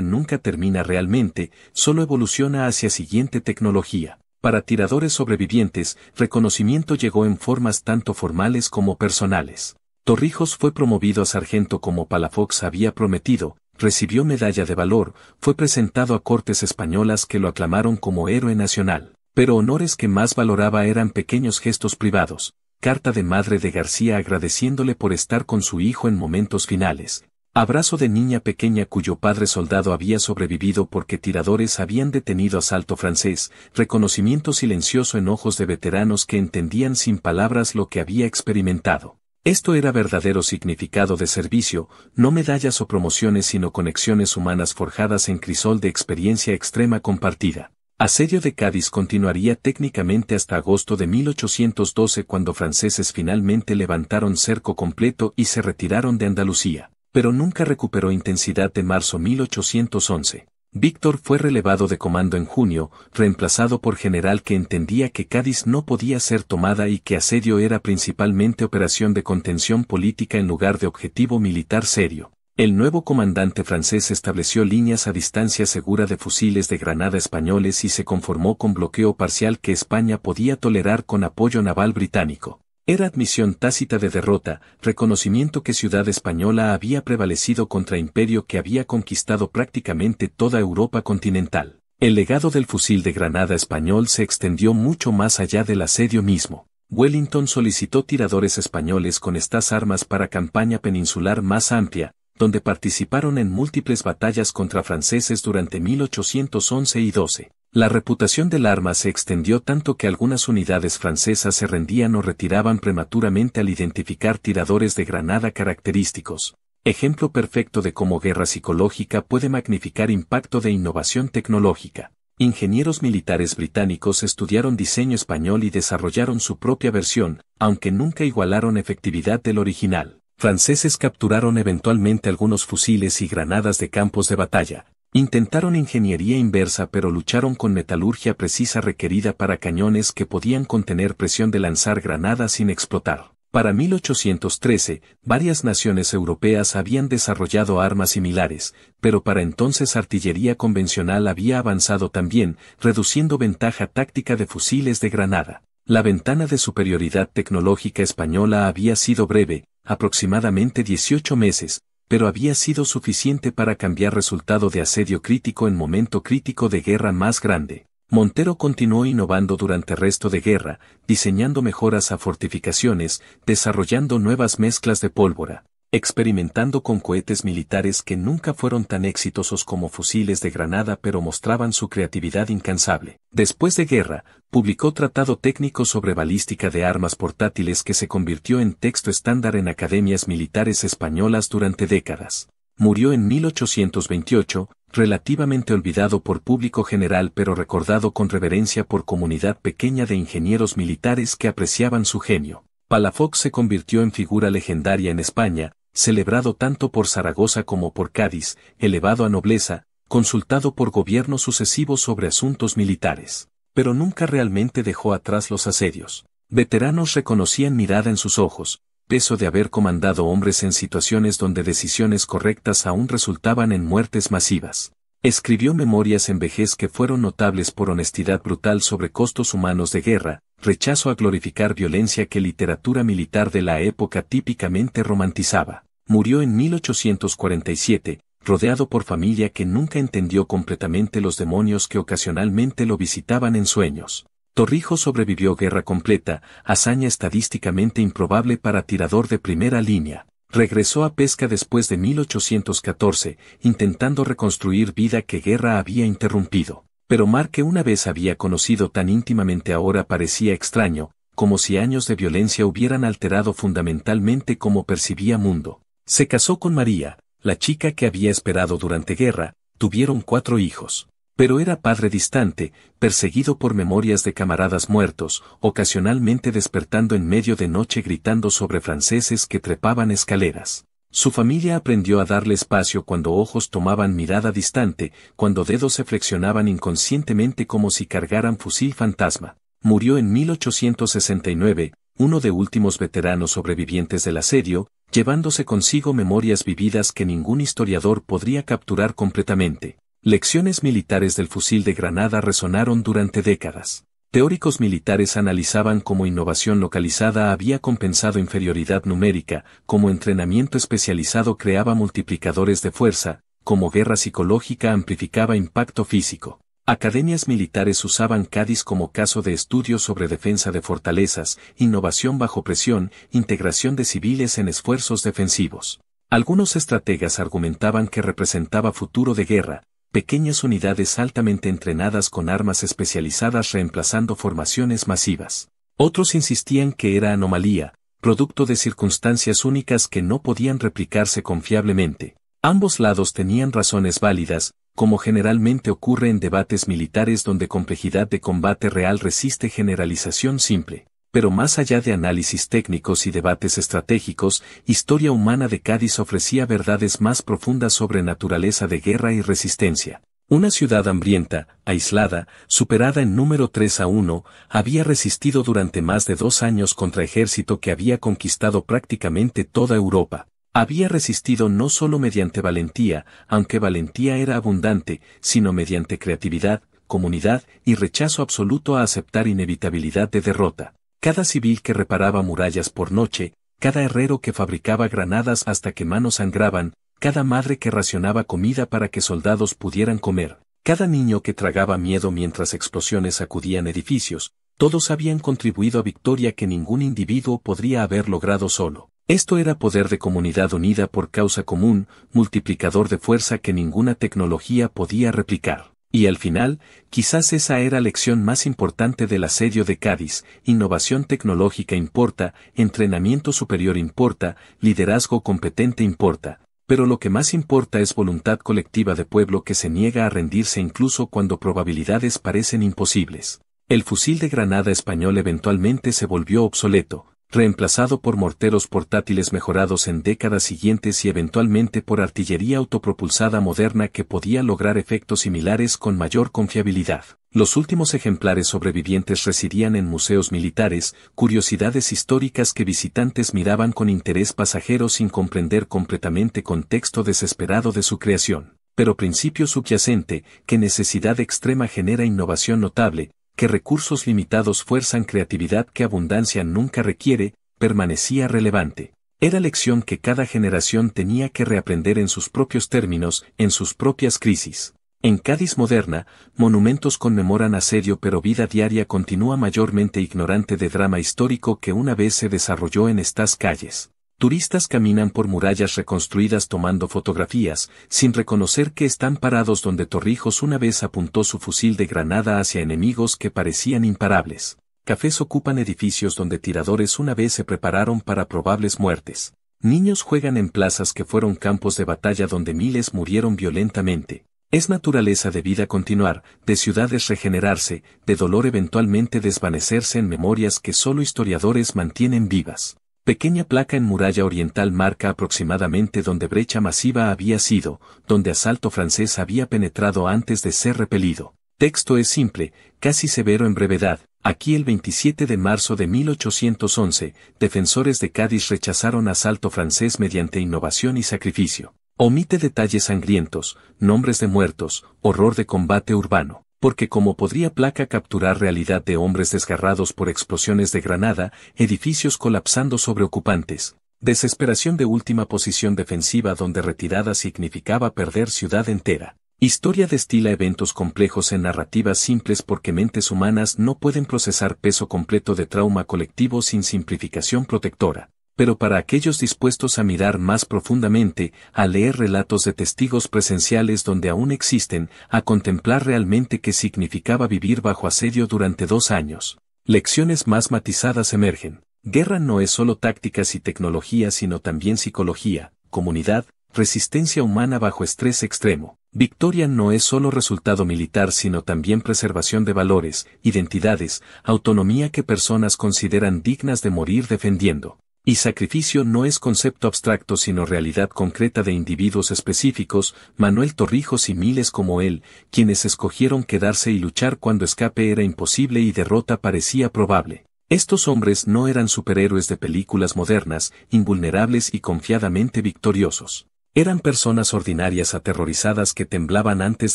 nunca termina realmente, solo evoluciona hacia siguiente tecnología. Para tiradores sobrevivientes, reconocimiento llegó en formas tanto formales como personales. Torrijos fue promovido a sargento como Palafox había prometido, recibió medalla de valor, fue presentado a cortes españolas que lo aclamaron como héroe nacional, pero honores que más valoraba eran pequeños gestos privados. Carta de madre de García agradeciéndole por estar con su hijo en momentos finales. Abrazo de niña pequeña cuyo padre soldado había sobrevivido porque tiradores habían detenido asalto francés, reconocimiento silencioso en ojos de veteranos que entendían sin palabras lo que había experimentado. Esto era verdadero significado de servicio, no medallas o promociones sino conexiones humanas forjadas en crisol de experiencia extrema compartida. Asedio de Cádiz continuaría técnicamente hasta agosto de 1812 cuando franceses finalmente levantaron cerco completo y se retiraron de Andalucía, pero nunca recuperó intensidad de marzo 1811. Víctor fue relevado de comando en junio, reemplazado por general que entendía que Cádiz no podía ser tomada y que asedio era principalmente operación de contención política en lugar de objetivo militar serio. El nuevo comandante francés estableció líneas a distancia segura de fusiles de granada españoles y se conformó con bloqueo parcial que España podía tolerar con apoyo naval británico. Era admisión tácita de derrota, reconocimiento que ciudad española había prevalecido contra imperio que había conquistado prácticamente toda Europa continental. El legado del fusil de granada español se extendió mucho más allá del asedio mismo. Wellington solicitó tiradores españoles con estas armas para campaña peninsular más amplia, donde participaron en múltiples batallas contra franceses durante 1811 y 12. La reputación del arma se extendió tanto que algunas unidades francesas se rendían o retiraban prematuramente al identificar tiradores de granada característicos. Ejemplo perfecto de cómo guerra psicológica puede magnificar impacto de innovación tecnológica. Ingenieros militares británicos estudiaron diseño español y desarrollaron su propia versión, aunque nunca igualaron efectividad del original. Franceses capturaron eventualmente algunos fusiles y granadas de campos de batalla. Intentaron ingeniería inversa pero lucharon con metalurgia precisa requerida para cañones que podían contener presión de lanzar granadas sin explotar. Para 1813, varias naciones europeas habían desarrollado armas similares, pero para entonces artillería convencional había avanzado también, reduciendo ventaja táctica de fusiles de granada. La ventana de superioridad tecnológica española había sido breve, aproximadamente 18 meses, pero había sido suficiente para cambiar resultado de asedio crítico en momento crítico de guerra más grande. Montero continuó innovando durante el resto de guerra, diseñando mejoras a fortificaciones, desarrollando nuevas mezclas de pólvora, experimentando con cohetes militares que nunca fueron tan exitosos como fusiles de granada pero mostraban su creatividad incansable. Después de guerra, publicó tratado técnico sobre balística de armas portátiles que se convirtió en texto estándar en academias militares españolas durante décadas. Murió en 1828, relativamente olvidado por público general pero recordado con reverencia por comunidad pequeña de ingenieros militares que apreciaban su genio. Palafox se convirtió en figura legendaria en España, celebrado tanto por Zaragoza como por Cádiz, elevado a nobleza, consultado por gobiernos sucesivos sobre asuntos militares. Pero nunca realmente dejó atrás los asedios. Veteranos reconocían mirada en sus ojos, peso de haber comandado hombres en situaciones donde decisiones correctas aún resultaban en muertes masivas. Escribió memorias en vejez que fueron notables por honestidad brutal sobre costos humanos de guerra, rechazo a glorificar violencia que literatura militar de la época típicamente romantizaba. Murió en 1847, rodeado por familia que nunca entendió completamente los demonios que ocasionalmente lo visitaban en sueños. Torrijos sobrevivió guerra completa, hazaña estadísticamente improbable para tirador de primera línea. Regresó a Pesca después de 1814, intentando reconstruir vida que guerra había interrumpido. Pero mar que una vez había conocido tan íntimamente ahora parecía extraño, como si años de violencia hubieran alterado fundamentalmente cómo percibía mundo. Se casó con María, la chica que había esperado durante guerra, tuvieron 4 hijos. Pero era padre distante, perseguido por memorias de camaradas muertos, ocasionalmente despertando en medio de noche gritando sobre franceses que trepaban escaleras. Su familia aprendió a darle espacio cuando ojos tomaban mirada distante, cuando dedos se flexionaban inconscientemente como si cargaran fusil fantasma. Murió en 1869, uno de últimos veteranos sobrevivientes del asedio, llevándose consigo memorias vividas que ningún historiador podría capturar completamente. Lecciones militares del fusil de granada resonaron durante décadas. Teóricos militares analizaban cómo innovación localizada había compensado inferioridad numérica, cómo entrenamiento especializado creaba multiplicadores de fuerza, cómo guerra psicológica amplificaba impacto físico. Academias militares usaban Cádiz como caso de estudio sobre defensa de fortalezas, innovación bajo presión, integración de civiles en esfuerzos defensivos. Algunos estrategas argumentaban que representaba futuro de guerra, pequeñas unidades altamente entrenadas con armas especializadas reemplazando formaciones masivas. Otros insistían que era anomalía, producto de circunstancias únicas que no podían replicarse confiablemente. Ambos lados tenían razones válidas, como generalmente ocurre en debates militares donde complejidad de combate real resiste generalización simple. Pero más allá de análisis técnicos y debates estratégicos, Historia humana de Cádiz ofrecía verdades más profundas sobre naturaleza de guerra y resistencia. Una ciudad hambrienta, aislada, superada en número 3-1, había resistido durante más de 2 años contra ejército que había conquistado prácticamente toda Europa. Había resistido no solo mediante valentía, aunque valentía era abundante, sino mediante creatividad, comunidad y rechazo absoluto a aceptar inevitabilidad de derrota. Cada civil que reparaba murallas por noche, cada herrero que fabricaba granadas hasta que manos sangraban, cada madre que racionaba comida para que soldados pudieran comer, cada niño que tragaba miedo mientras explosiones sacudían edificios, todos habían contribuido a victoria que ningún individuo podría haber logrado solo. Esto era poder de comunidad unida por causa común, multiplicador de fuerza que ninguna tecnología podía replicar. Y al final, quizás esa era la lección más importante del asedio de Cádiz: innovación tecnológica importa, entrenamiento superior importa, liderazgo competente importa, pero lo que más importa es voluntad colectiva de pueblo que se niega a rendirse incluso cuando probabilidades parecen imposibles. El fusil de granada español eventualmente se volvió obsoleto, reemplazado por morteros portátiles mejorados en décadas siguientes y eventualmente por artillería autopropulsada moderna que podía lograr efectos similares con mayor confiabilidad. Los últimos ejemplares sobrevivientes residían en museos militares, curiosidades históricas que visitantes miraban con interés pasajero sin comprender completamente contexto desesperado de su creación. Pero principio subyacente, que necesidad extrema genera innovación notable, que recursos limitados fuerzan creatividad que abundancia nunca requiere, permanecía relevante. Era lección que cada generación tenía que reaprender en sus propios términos, en sus propias crisis. En Cádiz moderna, monumentos conmemoran asedio pero vida diaria continúa mayormente ignorante de drama histórico que una vez se desarrolló en estas calles. Turistas caminan por murallas reconstruidas tomando fotografías, sin reconocer que están parados donde Torrijos una vez apuntó su fusil de granada hacia enemigos que parecían imparables. Cafés ocupan edificios donde tiradores una vez se prepararon para probables muertes. Niños juegan en plazas que fueron campos de batalla donde miles murieron violentamente. Es naturaleza de vida continuar, de ciudades regenerarse, de dolor eventualmente desvanecerse en memorias que solo historiadores mantienen vivas. Pequeña placa en muralla oriental marca aproximadamente donde brecha masiva había sido, donde asalto francés había penetrado antes de ser repelido. Texto es simple, casi severo en brevedad. Aquí el 27 de marzo de 1811, defensores de Cádiz rechazaron asalto francés mediante innovación y sacrificio. Omite detalles sangrientos, nombres de muertos, horror de combate urbano. Porque como podría placa capturar realidad de hombres desgarrados por explosiones de granada, edificios colapsando sobre ocupantes, desesperación de última posición defensiva donde retirada significaba perder ciudad entera. Historia destila eventos complejos en narrativas simples porque mentes humanas no pueden procesar peso completo de trauma colectivo sin simplificación protectora. Pero para aquellos dispuestos a mirar más profundamente, a leer relatos de testigos presenciales donde aún existen, a contemplar realmente qué significaba vivir bajo asedio durante 2 años, lecciones más matizadas emergen. Guerra no es solo tácticas y tecnología sino también psicología, comunidad, resistencia humana bajo estrés extremo. Victoria no es solo resultado militar sino también preservación de valores, identidades, autonomía que personas consideran dignas de morir defendiendo. Y sacrificio no es concepto abstracto sino realidad concreta de individuos específicos, Manuel Torrijos y miles como él, quienes escogieron quedarse y luchar cuando escape era imposible y derrota parecía probable. Estos hombres no eran superhéroes de películas modernas, invulnerables y confiadamente victoriosos. Eran personas ordinarias aterrorizadas que temblaban antes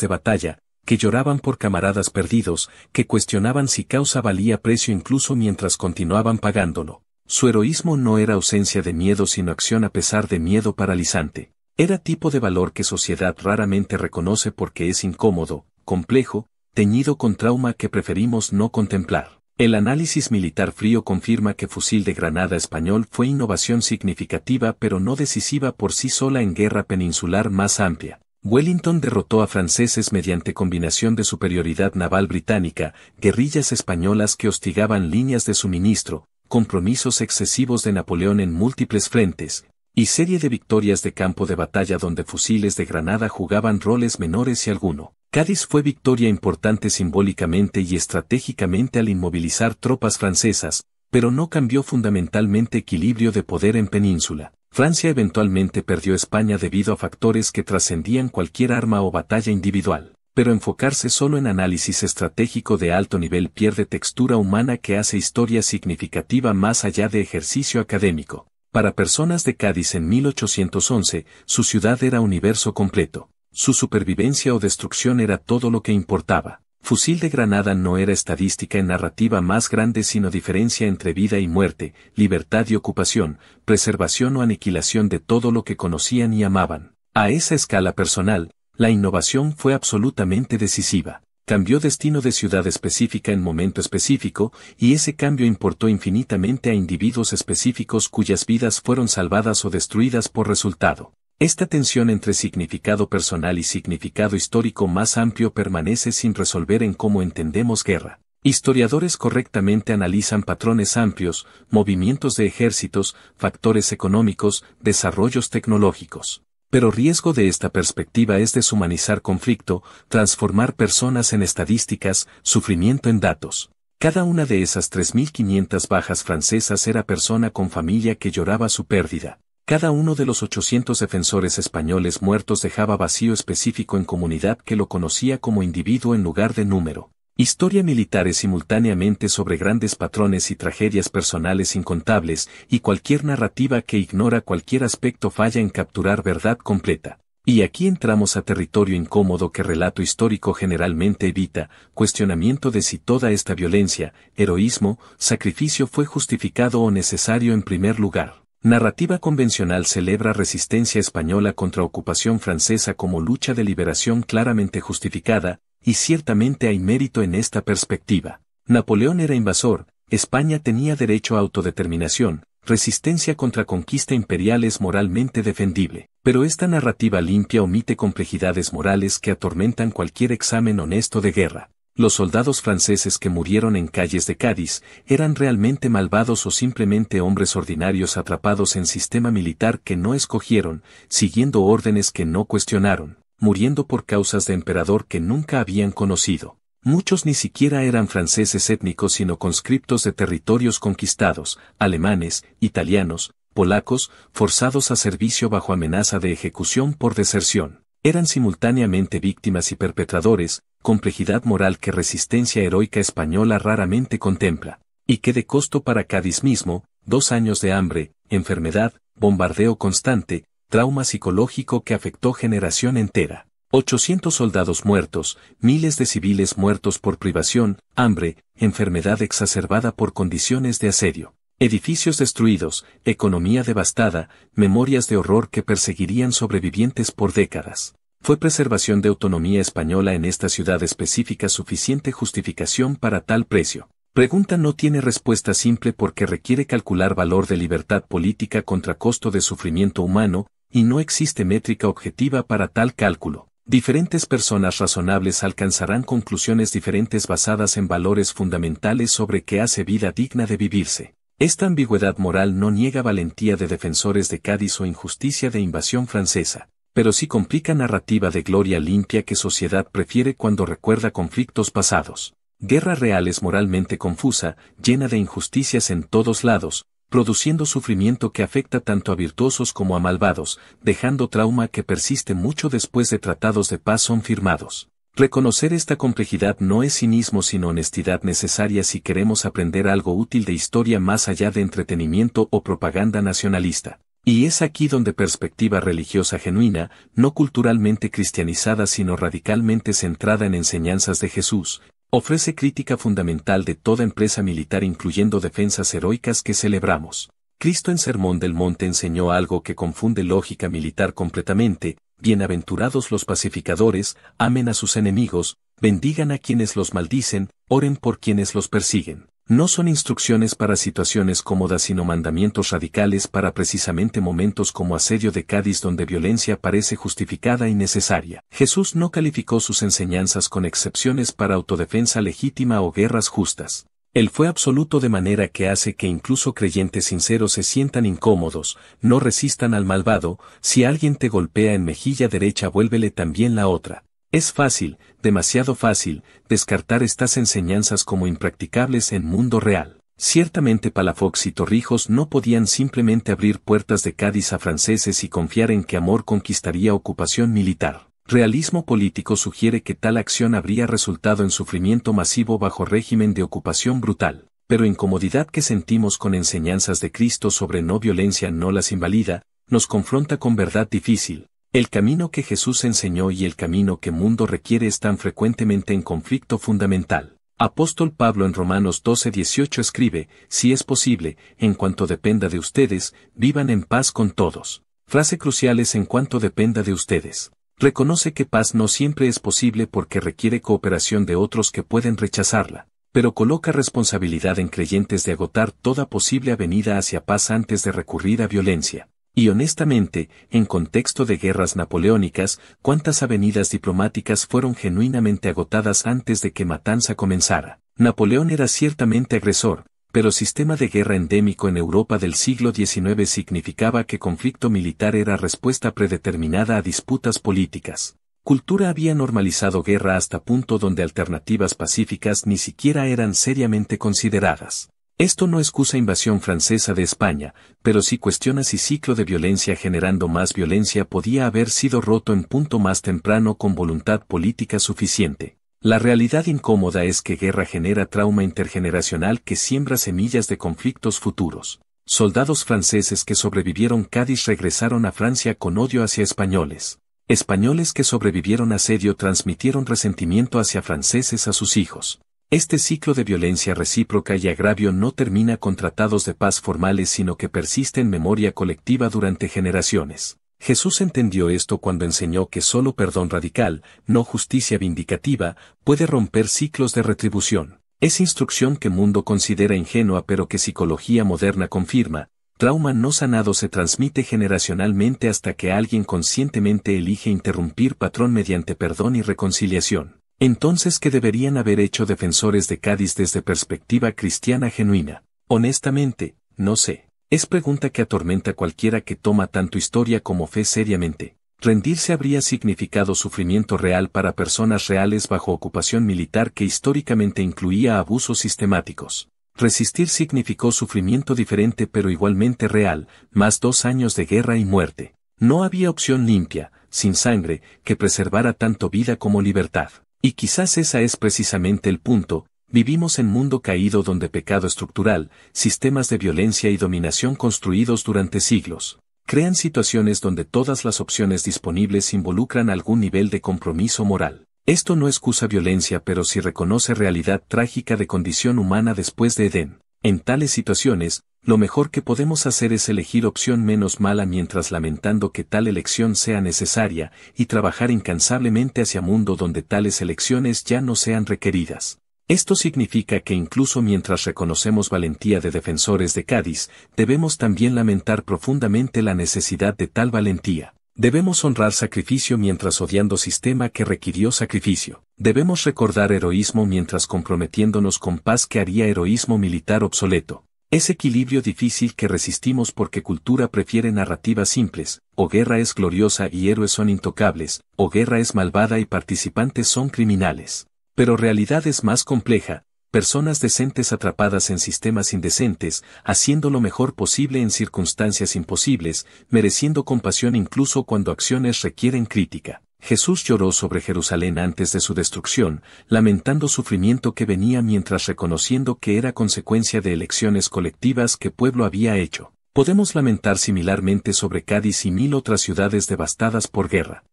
de batalla, que lloraban por camaradas perdidos, que cuestionaban si causa valía precio incluso mientras continuaban pagándolo. Su heroísmo no era ausencia de miedo sino acción a pesar de miedo paralizante. Era tipo de valor que sociedad raramente reconoce porque es incómodo, complejo, teñido con trauma que preferimos no contemplar. El análisis militar frío confirma que fusil de granada español fue innovación significativa pero no decisiva por sí sola en guerra peninsular más amplia. Wellington derrotó a franceses mediante combinación de superioridad naval británica, guerrillas españolas que hostigaban líneas de suministro, compromisos excesivos de Napoleón en múltiples frentes, y serie de victorias de campo de batalla donde fusiles de granada jugaban roles menores si alguno. Cádiz fue victoria importante simbólicamente y estratégicamente al inmovilizar tropas francesas, pero no cambió fundamentalmente equilibrio de poder en península. Francia eventualmente perdió España debido a factores que trascendían cualquier arma o batalla individual. Pero enfocarse solo en análisis estratégico de alto nivel pierde textura humana que hace historia significativa más allá de ejercicio académico. Para personas de Cádiz en 1811, su ciudad era universo completo. Su supervivencia o destrucción era todo lo que importaba. Fusil de granada no era estadística en narrativa más grande sino diferencia entre vida y muerte, libertad y ocupación, preservación o aniquilación de todo lo que conocían y amaban. A esa escala personal, la innovación fue absolutamente decisiva. Cambió destino de ciudad específica en momento específico, y ese cambio importó infinitamente a individuos específicos cuyas vidas fueron salvadas o destruidas por resultado. Esta tensión entre significado personal y significado histórico más amplio permanece sin resolver en cómo entendemos guerra. Historiadores correctamente analizan patrones amplios, movimientos de ejércitos, factores económicos, desarrollos tecnológicos. Pero riesgo de esta perspectiva es deshumanizar conflicto, transformar personas en estadísticas, sufrimiento en datos. Cada una de esas 3.500 bajas francesas era persona con familia que lloraba su pérdida. Cada uno de los 800 defensores españoles muertos dejaba vacío específico en comunidad que lo conocía como individuo en lugar de número. Historia militar es simultáneamente sobre grandes patrones y tragedias personales incontables, y cualquier narrativa que ignora cualquier aspecto falla en capturar verdad completa. Y aquí entramos a territorio incómodo que relato histórico generalmente evita, cuestionamiento de si toda esta violencia, heroísmo, sacrificio fue justificado o necesario en primer lugar. Narrativa convencional celebra resistencia española contra ocupación francesa como lucha de liberación claramente justificada, y ciertamente hay mérito en esta perspectiva. Napoleón era invasor, España tenía derecho a autodeterminación, resistencia contra conquista imperial es moralmente defendible. Pero esta narrativa limpia omite complejidades morales que atormentan cualquier examen honesto de guerra. Los soldados franceses que murieron en calles de Cádiz, ¿eran realmente malvados o simplemente hombres ordinarios atrapados en sistema militar que no escogieron, siguiendo órdenes que no cuestionaron, muriendo por causas de emperador que nunca habían conocido? Muchos ni siquiera eran franceses étnicos sino conscriptos de territorios conquistados, alemanes, italianos, polacos, forzados a servicio bajo amenaza de ejecución por deserción. Eran simultáneamente víctimas y perpetradores, complejidad moral que resistencia heroica española raramente contempla. Y que de costo para Cádiz mismo, 2 años de hambre, enfermedad, bombardeo constante, trauma psicológico que afectó generación entera. 800 soldados muertos, miles de civiles muertos por privación, hambre, enfermedad exacerbada por condiciones de asedio. Edificios destruidos, economía devastada, memorias de horror que perseguirían sobrevivientes por décadas. ¿Fue preservación de autonomía española en esta ciudad específica suficiente justificación para tal precio? Pregunta no tiene respuesta simple porque requiere calcular valor de libertad política contra costo de sufrimiento humano, y no existe métrica objetiva para tal cálculo. Diferentes personas razonables alcanzarán conclusiones diferentes basadas en valores fundamentales sobre qué hace vida digna de vivirse. Esta ambigüedad moral no niega valentía de defensores de Cádiz o injusticia de invasión francesa, pero sí complica narrativa de gloria limpia que sociedad prefiere cuando recuerda conflictos pasados. Guerra real es moralmente confusa, llena de injusticias en todos lados, produciendo sufrimiento que afecta tanto a virtuosos como a malvados, dejando trauma que persiste mucho después de tratados de paz son firmados. Reconocer esta complejidad no es cinismo sino honestidad necesaria si queremos aprender algo útil de historia más allá de entretenimiento o propaganda nacionalista. Y es aquí donde perspectiva religiosa genuina, no culturalmente cristianizada sino radicalmente centrada en enseñanzas de Jesús, ofrece crítica fundamental de toda empresa militar incluyendo defensas heroicas que celebramos. Cristo en Sermón del Monte enseñó algo que confunde lógica militar completamente: bienaventurados los pacificadores, amen a sus enemigos, bendigan a quienes los maldicen, oren por quienes los persiguen. No son instrucciones para situaciones cómodas sino mandamientos radicales para precisamente momentos como asedio de Cádiz donde violencia parece justificada y necesaria. Jesús no calificó sus enseñanzas con excepciones para autodefensa legítima o guerras justas. Él fue absoluto de manera que hace que incluso creyentes sinceros se sientan incómodos, no resistan al malvado, si alguien te golpea en mejilla derecha vuélvele también la otra. Es fácil, demasiado fácil, descartar estas enseñanzas como impracticables en mundo real. Ciertamente Palafox y Torrijos no podían simplemente abrir puertas de Cádiz a franceses y confiar en que amor conquistaría ocupación militar. Realismo político sugiere que tal acción habría resultado en sufrimiento masivo bajo régimen de ocupación brutal, pero incomodidad que sentimos con enseñanzas de Cristo sobre no violencia no las invalida, nos confronta con verdad difícil. El camino que Jesús enseñó y el camino que mundo requiere están frecuentemente en conflicto fundamental. Apóstol Pablo en Romanos 12:18 escribe: si es posible, en cuanto dependa de ustedes, vivan en paz con todos. Frase crucial es en cuanto dependa de ustedes. Reconoce que paz no siempre es posible porque requiere cooperación de otros que pueden rechazarla, pero coloca responsabilidad en creyentes de agotar toda posible avenida hacia paz antes de recurrir a violencia. Y honestamente, en contexto de guerras napoleónicas, ¿cuántas avenidas diplomáticas fueron genuinamente agotadas antes de que matanza comenzara? Napoleón era ciertamente agresor, pero sistema de guerra endémico en Europa del siglo XIX significaba que conflicto militar era respuesta predeterminada a disputas políticas. Cultura había normalizado guerra hasta punto donde alternativas pacíficas ni siquiera eran seriamente consideradas. Esto no excusa invasión francesa de España, pero sí cuestiona si ciclo de violencia generando más violencia podía haber sido roto en punto más temprano con voluntad política suficiente. La realidad incómoda es que guerra genera trauma intergeneracional que siembra semillas de conflictos futuros. Soldados franceses que sobrevivieron Cádiz regresaron a Francia con odio hacia españoles. Españoles que sobrevivieron asedio transmitieron resentimiento hacia franceses a sus hijos. Este ciclo de violencia recíproca y agravio no termina con tratados de paz formales sino que persiste en memoria colectiva durante generaciones. Jesús entendió esto cuando enseñó que solo perdón radical, no justicia vindicativa, puede romper ciclos de retribución. Es instrucción que mundo considera ingenua pero que psicología moderna confirma. Trauma no sanado se transmite generacionalmente hasta que alguien conscientemente elige interrumpir patrón mediante perdón y reconciliación. Entonces, ¿qué deberían haber hecho defensores de Cádiz desde perspectiva cristiana genuina? Honestamente, no sé. Es pregunta que atormenta a cualquiera que toma tanto historia como fe seriamente. Rendirse habría significado sufrimiento real para personas reales bajo ocupación militar que históricamente incluía abusos sistemáticos. Resistir significó sufrimiento diferente pero igualmente real, más 2 años de guerra y muerte. No había opción limpia, sin sangre, que preservara tanto vida como libertad. Y quizás esa es precisamente el punto. Vivimos en mundo caído donde pecado estructural, sistemas de violencia y dominación construidos durante siglos, crean situaciones donde todas las opciones disponibles involucran algún nivel de compromiso moral. Esto no excusa violencia pero sí reconoce realidad trágica de condición humana después de Edén. En tales situaciones, lo mejor que podemos hacer es elegir opción menos mala mientras lamentando que tal elección sea necesaria y trabajar incansablemente hacia mundo donde tales elecciones ya no sean requeridas. Esto significa que incluso mientras reconocemos valentía de defensores de Cádiz, debemos también lamentar profundamente la necesidad de tal valentía. Debemos honrar sacrificio mientras odiando sistema que requirió sacrificio. Debemos recordar heroísmo mientras comprometiéndonos con paz que haría heroísmo militar obsoleto. Es equilibrio difícil que resistimos porque cultura prefiere narrativas simples, o guerra es gloriosa y héroes son intocables, o guerra es malvada y participantes son criminales. Pero realidad es más compleja, personas decentes atrapadas en sistemas indecentes, haciendo lo mejor posible en circunstancias imposibles, mereciendo compasión incluso cuando acciones requieren crítica. Jesús lloró sobre Jerusalén antes de su destrucción, lamentando sufrimiento que venía mientras reconociendo que era consecuencia de elecciones colectivas que pueblo había hecho. Podemos lamentar similarmente sobre Cádiz y 1000 otras ciudades devastadas por guerra.